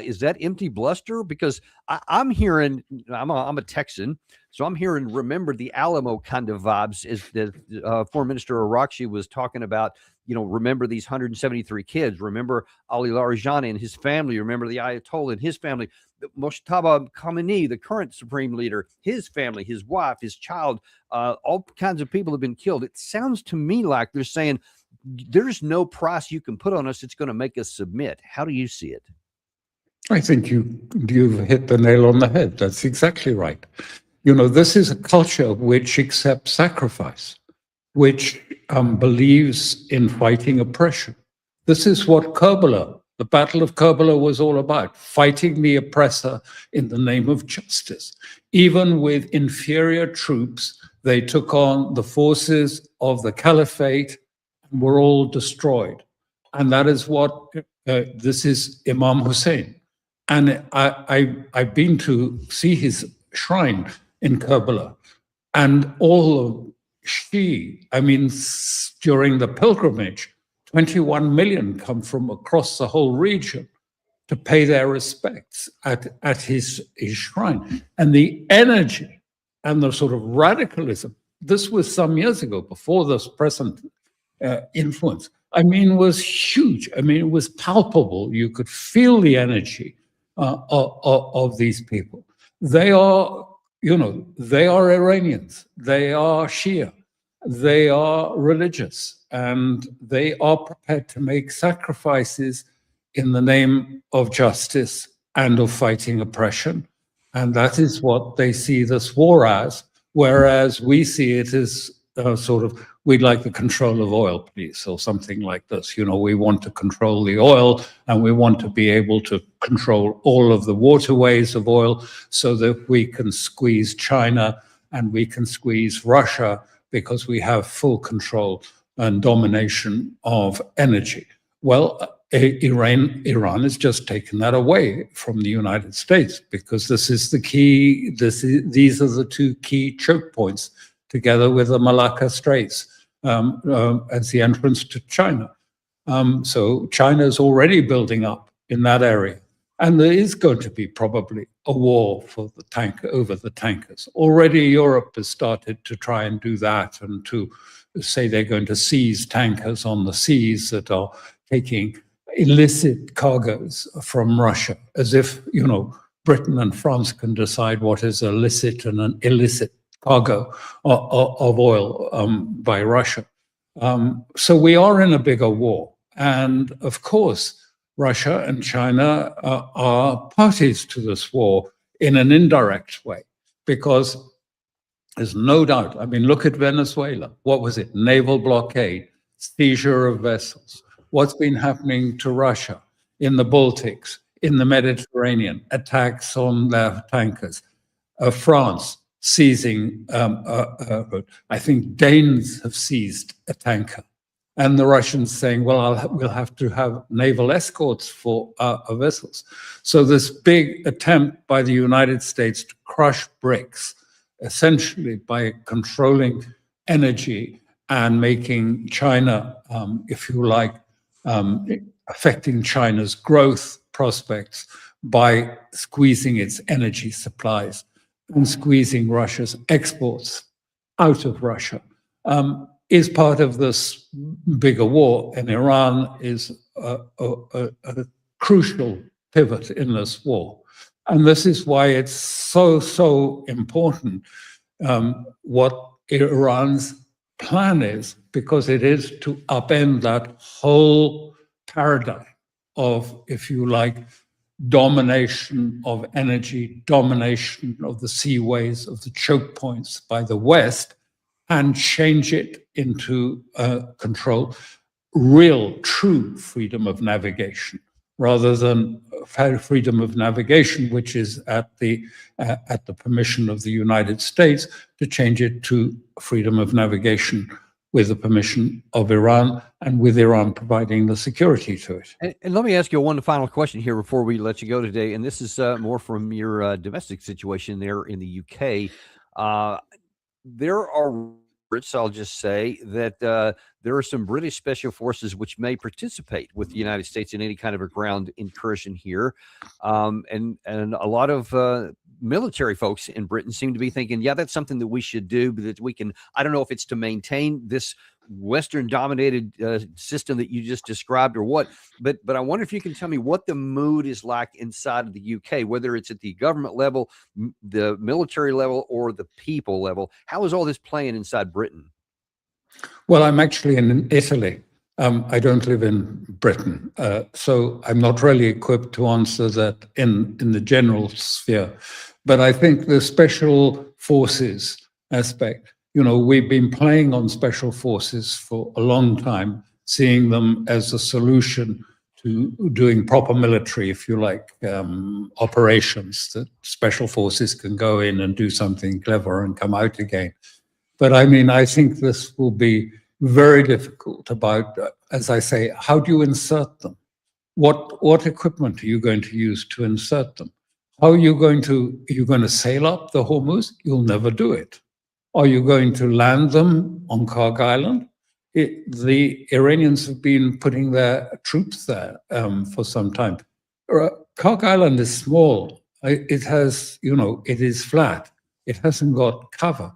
is that empty bluster? Because I'm hearing, I'm a Texan, so I'm hearing, remember the Alamo kind of vibes, as the former Minister Arakchi was talking about. Remember these 173 kids. Remember Ali Larijani and his family. Remember the Ayatollah and his family. Mojtaba Khamenei, the current supreme leader, his family, his wife, his child, all kinds of people have been killed. It sounds to me like they're saying there's no price you can put on us. It's going to make us submit. How do you see it? I think you've hit the nail on the head. That's exactly right. This is a culture which accepts sacrifice, which believes in fighting oppression. This is what Karbala, the Battle of Karbala, was all about, fighting the oppressor in the name of justice. Even with inferior troops, they took on the forces of the caliphate and were all destroyed. And that is what, this is Imam Hussein. And I've been to see his shrine in Karbala, and all of during the pilgrimage, 21 million come from across the whole region to pay their respects at his shrine. And the energy and the sort of radicalism, this was some years ago, before this present influence, was huge. It was palpable. You could feel the energy of these people. They are, they are Iranians, they are Shia, they are religious, and they are prepared to make sacrifices in the name of justice and of fighting oppression. And that is what they see this war as, whereas we see it as sort of, we'd like the control of oil, please, or something like this. We want to control the oil, and we want to be able to control all of the waterways of oil so that we can squeeze China and we can squeeze Russia, because we have full control and domination of energy. Well, Iran has just taken that away from the United States, because this is the key. These are the two key choke points, together with the Malacca Straits as the entrance to China. So China is already building up in that area. And there is going to be probably a war for over the tankers. Already Europe has started to try and do that, and to say they're going to seize tankers on the seas that are taking illicit cargoes from Russia, as if, Britain and France can decide what is a licit and an illicit cargo of oil by Russia. So we are in a bigger war. And of course, Russia and China are parties to this war in an indirect way, because there's no doubt. I mean, look at Venezuela. What was it? Naval blockade, seizure of vessels. What's been happening to Russia in the Baltics, in the Mediterranean, attacks on their tankers. France seizing, I think Danes have seized a tanker. And the Russians saying, well, we'll have to have naval escorts for our vessels. So this big attempt by the United States to crush BRICS, essentially by controlling energy and making China, if you like, affecting China's growth prospects by squeezing its energy supplies and squeezing Russia's exports out of Russia, is part of this bigger war. And Iran is a crucial pivot in this war. And this is why it's so important what Iran's plan is, because it is to upend that whole paradigm of, if you like, domination of energy, domination of the seaways, of the choke points by the West, and change it into control, real, true freedom of navigation, rather than freedom of navigation, which is at the permission of the United States, to change it to freedom of navigation with the permission of Iran, and with Iran providing the security to it. And let me ask you one final question here before we let you go today. And this is more from your domestic situation there in the UK. There are reports, I'll just say, that there are some British special forces which may participate with the United States in any kind of a ground incursion here. And a lot of military folks in Britain seem to be thinking, yeah, that's something that we should do, but that we can, I don't know if it's to maintain this Western dominated system that you just described or what, but I wonder if you can tell me what the mood is like inside of the UK, whether it's at the government level, the military level, or the people level. How is all this playing inside Britain? Well, I'm actually in Italy. I don't live in Britain, so I'm not really equipped to answer that in the general sphere. But I think the special forces aspect, we've been playing on special forces for a long time, seeing them as a solution to doing proper military, if you like, operations, that special forces can go in and do something clever and come out again. But I mean, I think this will be very difficult about, as I say, how do you insert them? What equipment are you going to use to insert them? How are you going to sail up the Hormuz? You'll never do it. Are you going to land them on Karg Island? The Iranians have been putting their troops there for some time. Karg Island is small. It has, it is flat. It hasn't got cover.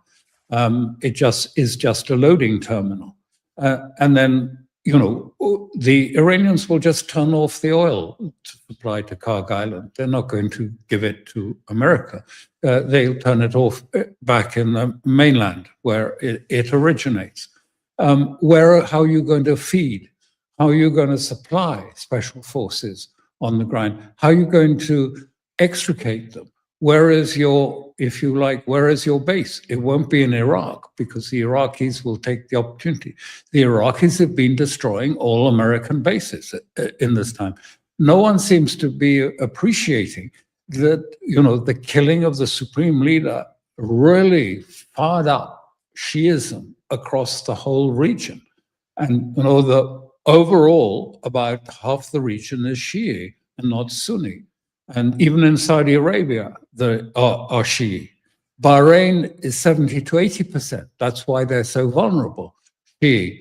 It is just a loading terminal. And then, the Iranians will just turn off the oil to supply to Karg Island. They're not going to give it to America. They'll turn it off back in the mainland where it originates. How are you going to feed? How are you going to supply special forces on the ground? How are you going to extricate them? Where is your, if you like, where is your base? It won't be in Iraq because the Iraqis will take the opportunity. The Iraqis have been destroying all American bases in this time. No one seems to be appreciating that, the killing of the supreme leader really fired up Shiism across the whole region. And, overall, about half the region is Shia and not Sunni. And even in Saudi Arabia, they are Shia. Bahrain is 70 to 80%. That's why they're so vulnerable. Shia,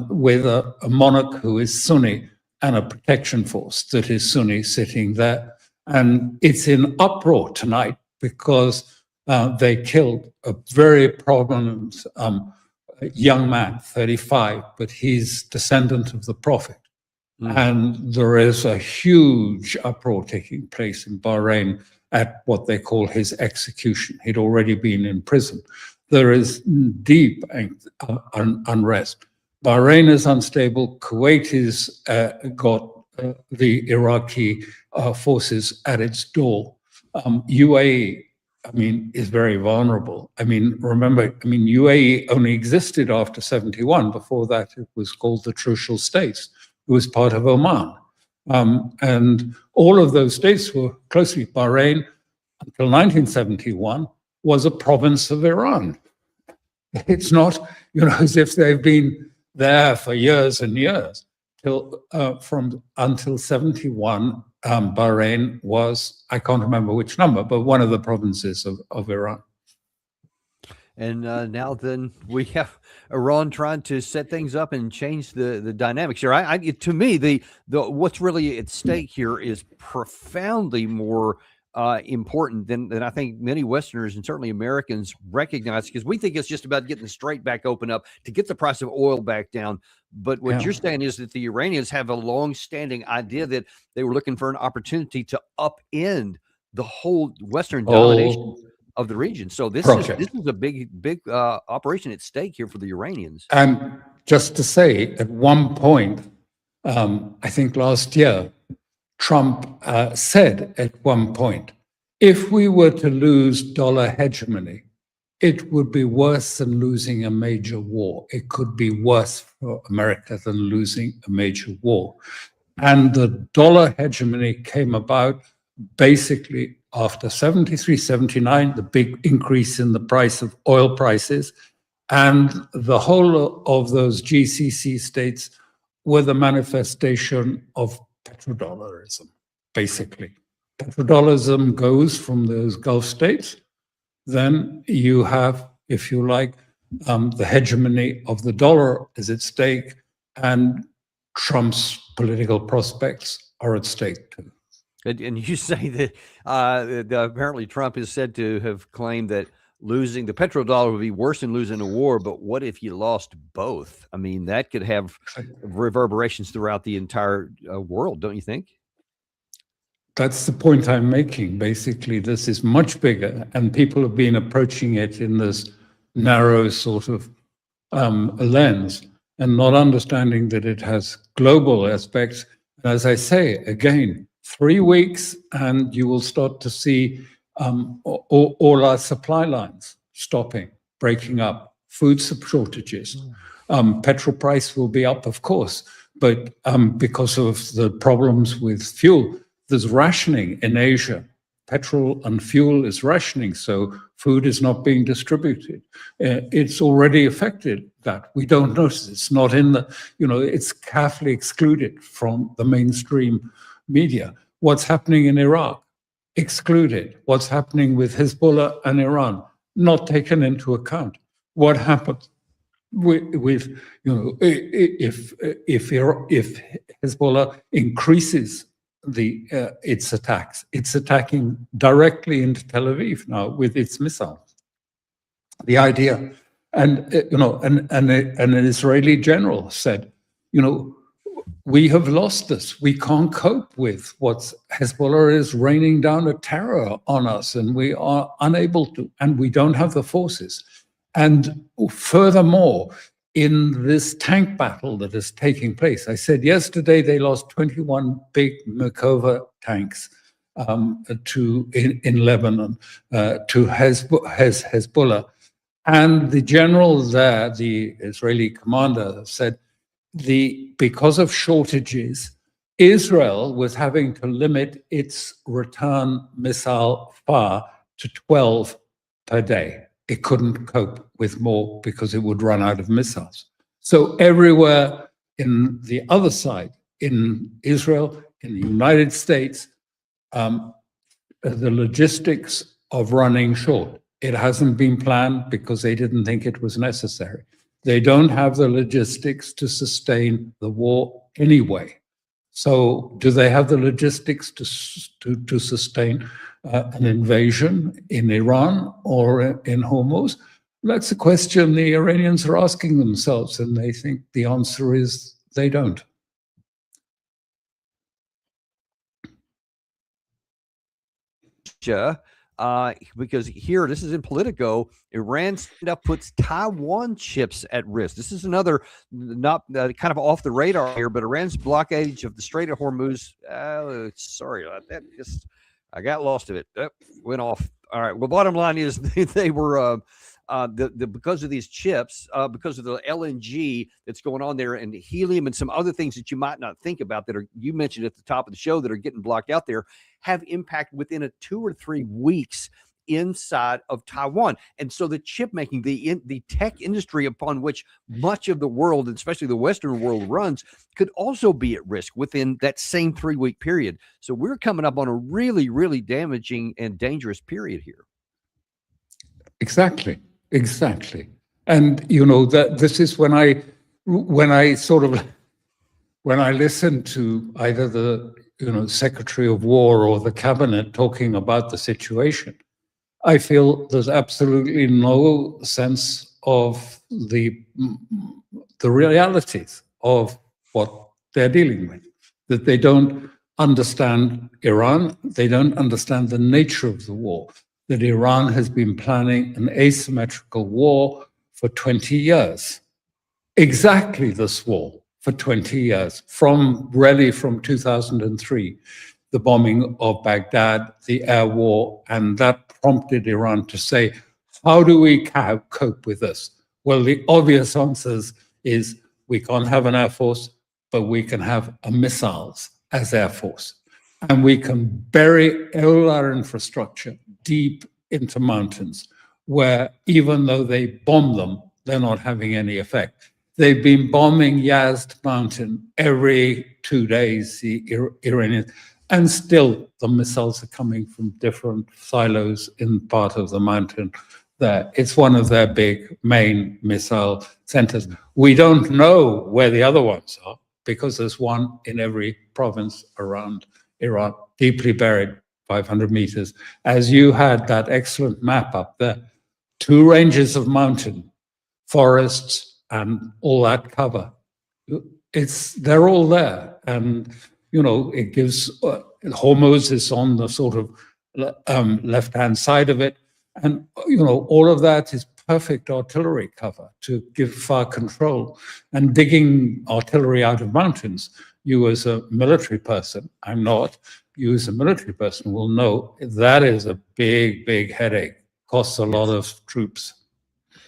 with a monarch who is Sunni and a protection force that is Sunni sitting there. And it's in uproar tonight because they killed a very prominent young man, 35, but he's descendant of the Prophet. And there is a huge uproar taking place in Bahrain at what they call his execution. He'd already been in prison. There is deep unrest. Bahrain is unstable. Kuwait has got the Iraqi forces at its door. UAE, is very vulnerable. Remember, UAE only existed after 71. Before that, it was called the Trucial States. It was part of Oman. And all of those states were closely, Bahrain, until 1971, was a province of Iran. It's not, as if they've been there for years and years. Until 71, Bahrain was, I can't remember which number, but one of the provinces of Iran. And now then we have Iran trying to set things up and change the dynamics here. To me, the what's really at stake here is profoundly more important than I think many Westerners and certainly Americans recognize, because we think it's just about getting the Strait back open up to get the price of oil back down. But what you're saying is that the Iranians have a long-standing idea that they were looking for an opportunity to upend the whole Western domination of the region. So this is a big operation at stake here for the Iranians. And just to say, at one point, I think last year, Trump said at one point, if we were to lose dollar hegemony, it would be worse than losing a major war. It could be worse for America than losing a major war. And the dollar hegemony came about basically after 73, 79, the big increase in the price of oil prices, and the whole of those GCC states were the manifestation of petrodollarism, basically. Petrodollarism goes from those Gulf states. Then you have, if you like, the hegemony of the dollar is at stake, and Trump's political prospects are at stake too. And you say that apparently Trump is said to have claimed that losing the petrodollar would be worse than losing a war, but what if you lost both? That could have reverberations throughout the entire world, don't you think? That's the point I'm making. Basically, this is much bigger, and people have been approaching it in this narrow sort of lens and not understanding that it has global aspects. As I say, again, 3 weeks and you will start to see all our supply lines stopping, breaking up, food shortages. Petrol price will be up, of course, but because of the problems with fuel, there's rationing in Asia. Petrol and fuel is rationing, so food is not being distributed. It's already affected that. We don't notice. It's not in the, it's carefully excluded from the mainstream media. What's happening in Iraq? Excluded. What's happening with Hezbollah and Iran? Not taken into account. What happens with if Hezbollah increases its attacks, it's attacking directly into Tel Aviv now with its missiles. The idea, and an Israeli general said, you know, we have lost this. We can't cope with what Hezbollah is raining down a terror on us, and we are unable to, and we don't have the forces. And furthermore, in this tank battle that is taking place, I said yesterday they lost 21 big Merkava tanks in Lebanon to Hezbollah. And the general there, the Israeli commander, said because of shortages, Israel was having to limit its return missile fire to 12 per day. It couldn't cope with more because it would run out of missiles. So everywhere in the other side, in Israel, in the United States, the logistics of running short. It hasn't been planned because they didn't think it was necessary. They don't have the logistics to sustain the war anyway. So do they have the logistics to sustain an invasion in Iran or in Hormuz? That's a question the Iranians are asking themselves, and they think the answer is they don't. Because here, this is in Politico, Iran puts Taiwan chips at risk. This is another not kind of off the radar here, but Iran's blockage of the Strait of Hormuz. Sorry about that. I got lost of it. Went off. All right. Well, bottom line is they were because of these chips, because of the LNG that's going on there, and helium and some other things that you might not think about that are you mentioned at the top of the show that are getting blocked out there, have impact within a 2 or 3 weeks inside of Taiwan. And so the chip making, the tech industry upon which much of the world, and especially the Western world, runs, could also be at risk within that same 3-week period. So we're coming up on a really, really damaging and dangerous period here. Exactly. And you know that this is when I listen to either the Secretary of War or the cabinet talking about the situation, I feel there's absolutely no sense of the realities of what they're dealing with, that they don't understand Iran, they don't understand the nature of the war, that Iran has been planning an asymmetrical war for 20 years. Exactly this war for 20 years, from 2003, the bombing of Baghdad, the air war, and that prompted Iran to say, how do we cope with this? Well, the obvious answer is we can't have an air force, but we can have missiles as air force. And we can bury all our infrastructure deep into mountains, where even though they bomb them, they're not having any effect. They've been bombing Yazd mountain every 2 days, the Iranians, and still the missiles are coming from different silos in part of the mountain there. It's one of their big main missile centers. We don't know where the other ones are because there's one in every province around Iran, deeply buried, 500 meters. As you had that excellent map up there, 2 ranges of mountain, forests, and all that cover. They're all there. And, it gives, Hormuz is on the sort of left-hand side of it. And, all of that is perfect artillery cover to give fire control. And digging artillery out of mountains, you as a military person, I'm not, you as a military person will know that is a big, big headache, costs a lot of troops.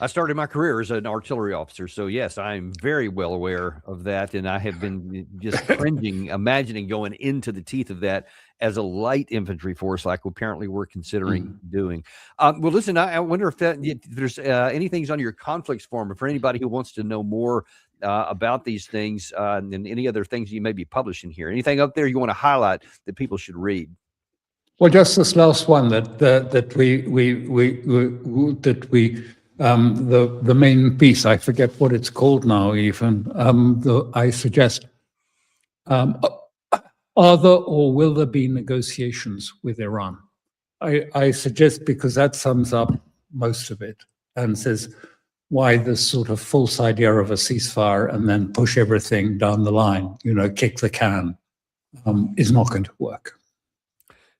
I started my career as an artillery officer, so yes, I'm very well aware of that, and I have been just cringing, imagining going into the teeth of that as a light infantry force, like apparently we're considering doing. Well, listen, I wonder if there's anything's on your conflicts forum for anybody who wants to know more about these things and any other things you may be publishing here. Anything up there you want to highlight that people should read? Well, just this last one that we the main piece, I forget what it's called now even, I suggest, are there or will there be negotiations with Iran? I suggest, because that sums up most of it and says, why this sort of false idea of a ceasefire and then push everything down the line, kick the can, is not going to work.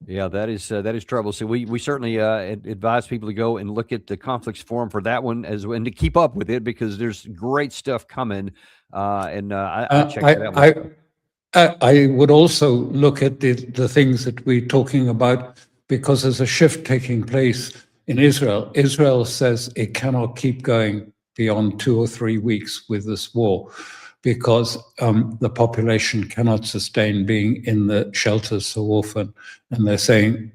Yeah, that is trouble. So we certainly advise people to go and look at the Conflicts Forum for that one and to keep up with it, because there's great stuff coming. I check that out. I would also look at the things that we're talking about, because there's a shift taking place in Israel. Israel says it cannot keep going beyond 2 or 3 weeks with this war, because the population cannot sustain being in the shelters so often. And they're saying,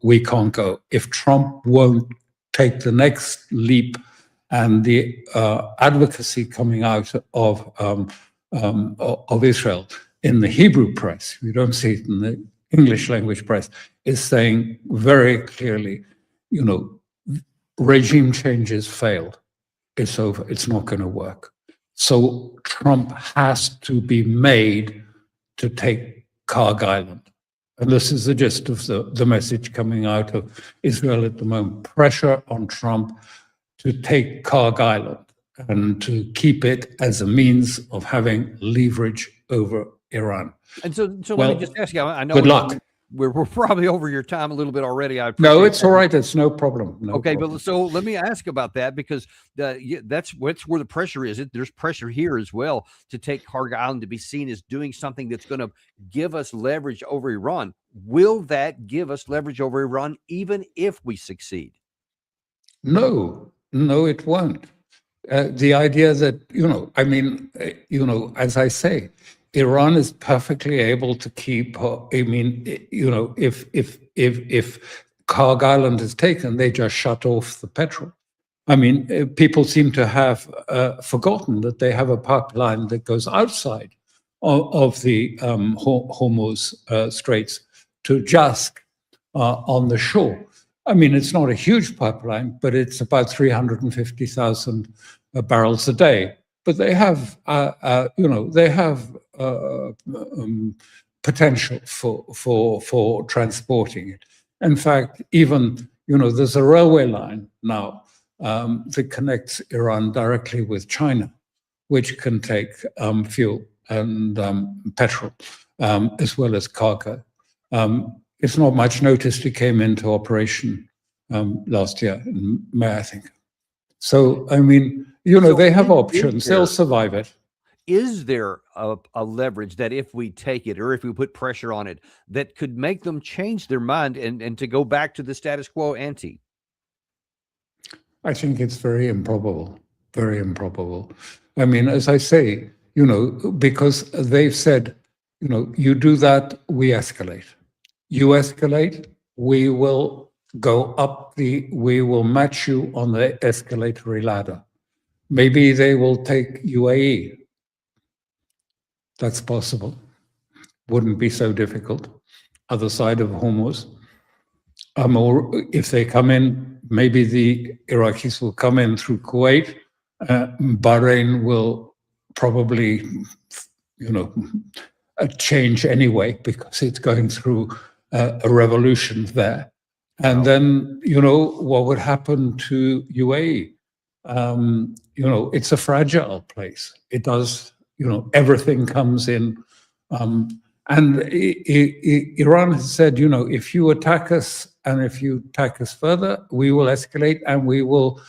we can't go. If Trump won't take the next leap, and the advocacy coming out of Israel in the Hebrew press, we don't see it in the English language press, is saying very clearly, regime changes failed. It's over. It's not going to work. So Trump has to be made to take Karg Island. And this is the gist of the message coming out of Israel at the moment. Pressure on Trump to take Karg Island and to keep it as a means of having leverage over Iran. And so let me just ask you, I know good luck. We're probably over your time a little bit already. No, it's all right. It's no problem. Okay, but so let me ask about that, because that's where the pressure is. There's pressure here as well to take Karg Island to be seen as doing something that's going to give us leverage over Iran. Will that give us leverage over Iran even if we succeed? No, it won't. The idea that, as I say, Iran is perfectly able to keep, if Karg Island is taken, they just shut off the petrol. People seem to have forgotten that they have a pipeline that goes outside of the Hormuz Straits to Jask on the shore. It's not a huge pipeline, but it's about 350,000 barrels a day. But they have, potential for transporting it. In fact, even there's a railway line now that connects Iran directly with China, which can take fuel and petrol as well as cargo. It's not much noticed. It came into operation last year in May, I think. So they have options. They'll survive it. Is there a leverage that if we take it, or if we put pressure on it, that could make them change their mind and to go back to the status quo ante? I think it's very improbable. Very improbable. As I say, because they've said, you do that, we escalate. You escalate, we will we will match you on the escalatory ladder. Maybe they will take UAE. That's possible. Wouldn't be so difficult. Other side of Hormuz. Or if they come in, maybe the Iraqis will come in through Kuwait. Bahrain will probably, change anyway, because it's going through a revolution there. And then, what would happen to UAE? It's a fragile place. It does, everything comes in. And Iran has said, if you attack us and if you attack us further, we will escalate, and we will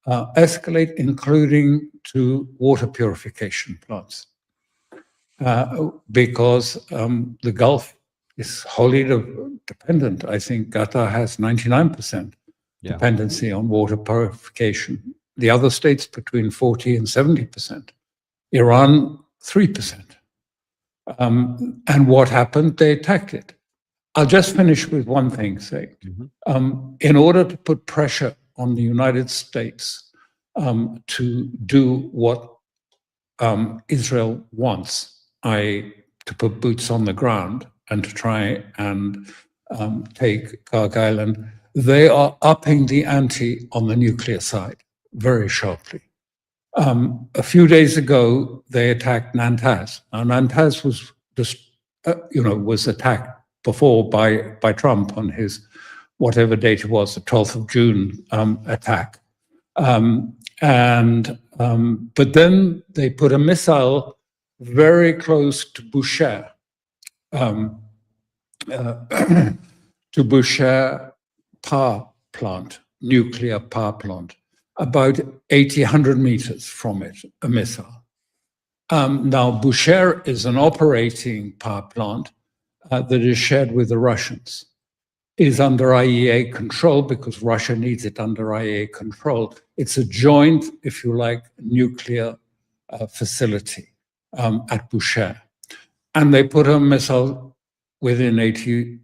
escalate, including to water purification plants. Because the Gulf is wholly dependent. I think Qatar has 99% dependency on water purification. The other states between 40 and 70%. Iran, 3%. And what happened? They attacked it. I'll just finish with one thing, in order to put pressure on the United States to do what Israel wants, to put boots on the ground and to try and take Karg Island, they are upping the ante on the nuclear side very sharply. A few days ago, they attacked Natanz. Now, Natanz was was attacked before by Trump on his whatever date it was, the 12th of June attack. But then they put a missile very close to Boucher, to Boucher power plant, nuclear power plant, about 100 meters from it, a missile. Now, Boucher is an operating power plant that is shared with the Russians, is under IEA control because Russia needs it under IEA control. It's a joint, if you like, nuclear facility at Boucher. And they put a missile within 80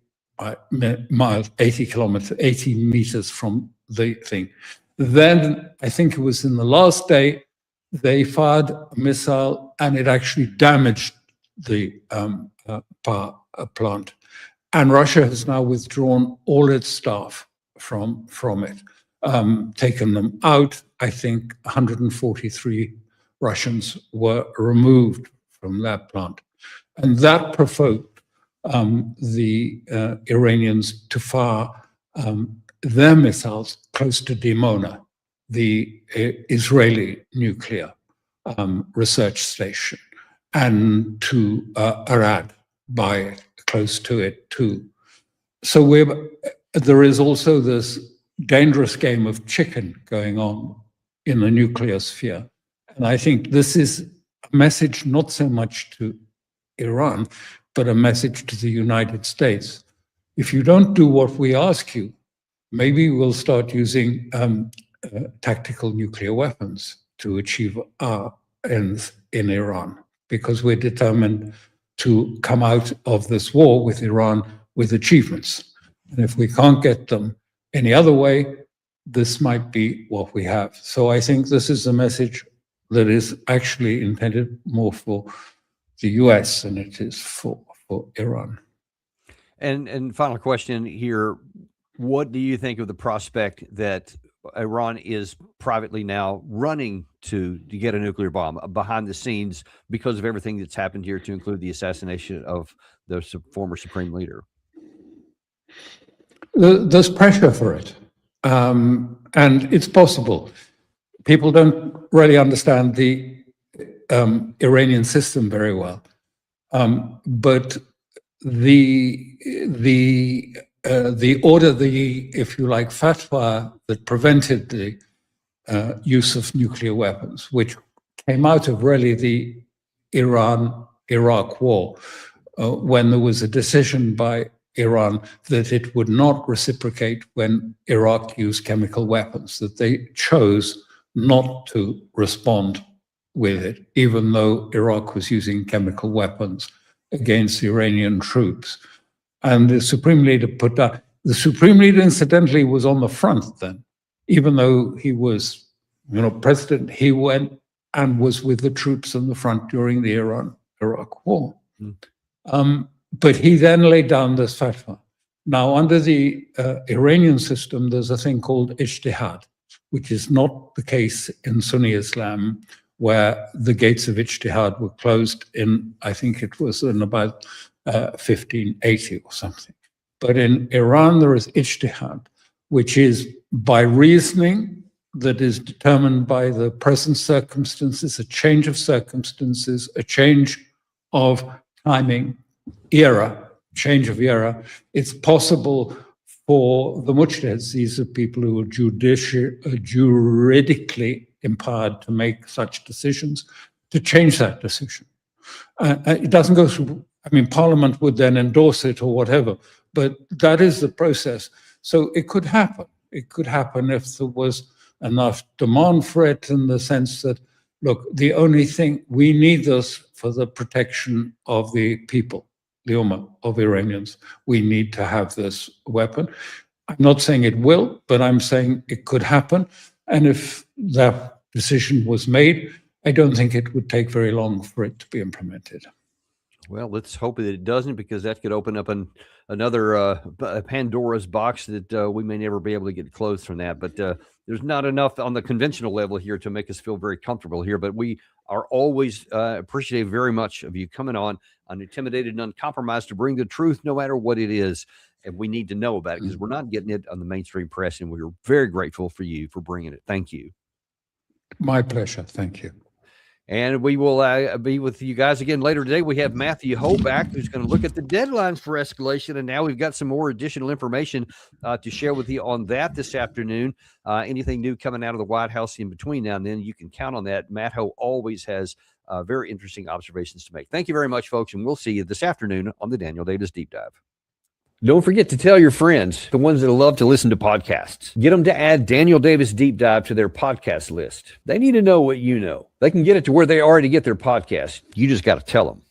miles, 80 kilometers, 80 meters from the thing. Then, I think it was in the last day, they fired a missile and it actually damaged the power plant. And Russia has now withdrawn all its staff from it, taken them out. I think 143 Russians were removed from that plant. And that provoked the Iranians to fire their missiles close to Dimona, the Israeli nuclear research station, and to Arad, by it, close to it too. So there is also this dangerous game of chicken going on in the nuclear sphere. And I think this is a message not so much to Iran, but a message to the United States. If you don't do what we ask you, maybe we'll start using tactical nuclear weapons to achieve our ends in Iran, because we're determined to come out of this war with Iran with achievements. And if we can't get them any other way, this might be what we have. So I think this is a message that is actually intended more for the US than it is for Iran. And final question here, what do you think of the prospect that Iran is privately now running to get a nuclear bomb behind the scenes because of everything that's happened here, to include the assassination of the former supreme leader? There's pressure for it, and it's possible. People don't really understand the Iranian system very well, but the order, if you like, fatwa that prevented the use of nuclear weapons, which came out of really the Iran-Iraq war, when there was a decision by Iran that it would not reciprocate when Iraq used chemical weapons, that they chose not to respond with it, even though Iraq was using chemical weapons against Iranian troops. And the Supreme Leader put that. The Supreme Leader, incidentally, was on the front then. Even though he was, president, he went and was with the troops on the front during the Iran-Iraq war. But he then laid down this fatwa. Now, under the Iranian system, there's a thing called ijtihad, which is not the case in Sunni Islam, where the gates of ijtihad were closed in, I think it was in about 1580 or something. But in Iran, there is ijtihad, which is by reasoning that is determined by the present circumstances, a change of circumstances, a change of timing, change of era. It's possible for the mujtahids, these are people who are juridically empowered to make such decisions, to change that decision. It doesn't go through, Parliament would then endorse it or whatever, but that is the process. So it could happen. It could happen if there was enough demand for it, in the sense that, look, the only thing, we need this for the protection of the people, the Ummah of Iranians. We need to have this weapon. I'm not saying it will, but I'm saying it could happen. And if that decision was made, I don't think it would take very long for it to be implemented. Well, let's hope that it doesn't, because that could open up another Pandora's box that we may never be able to get closed from that. But there's not enough on the conventional level here to make us feel very comfortable here. But we are always appreciative very much of you coming on, unintimidated and uncompromised, to bring the truth no matter what it is. And we need to know about it, because we're not getting it on the mainstream press. And we're very grateful for you for bringing it. Thank you. My pleasure. Thank you. And we will be with you guys again later today. We have Matthew Ho back, who's going to look at the deadlines for escalation. And now we've got some more additional information to share with you on that this afternoon. Anything new coming out of the White House in between now and then, you can count on that. Matt Ho always has very interesting observations to make. Thank you very much, folks. And we'll see you this afternoon on the Daniel Davis Deep Dive. Don't forget to tell your friends, the ones that love to listen to podcasts. Get them to add Daniel Davis Deep Dive to their podcast list. They need to know what you know. They can get it to where they already get their podcast. You just got to tell them.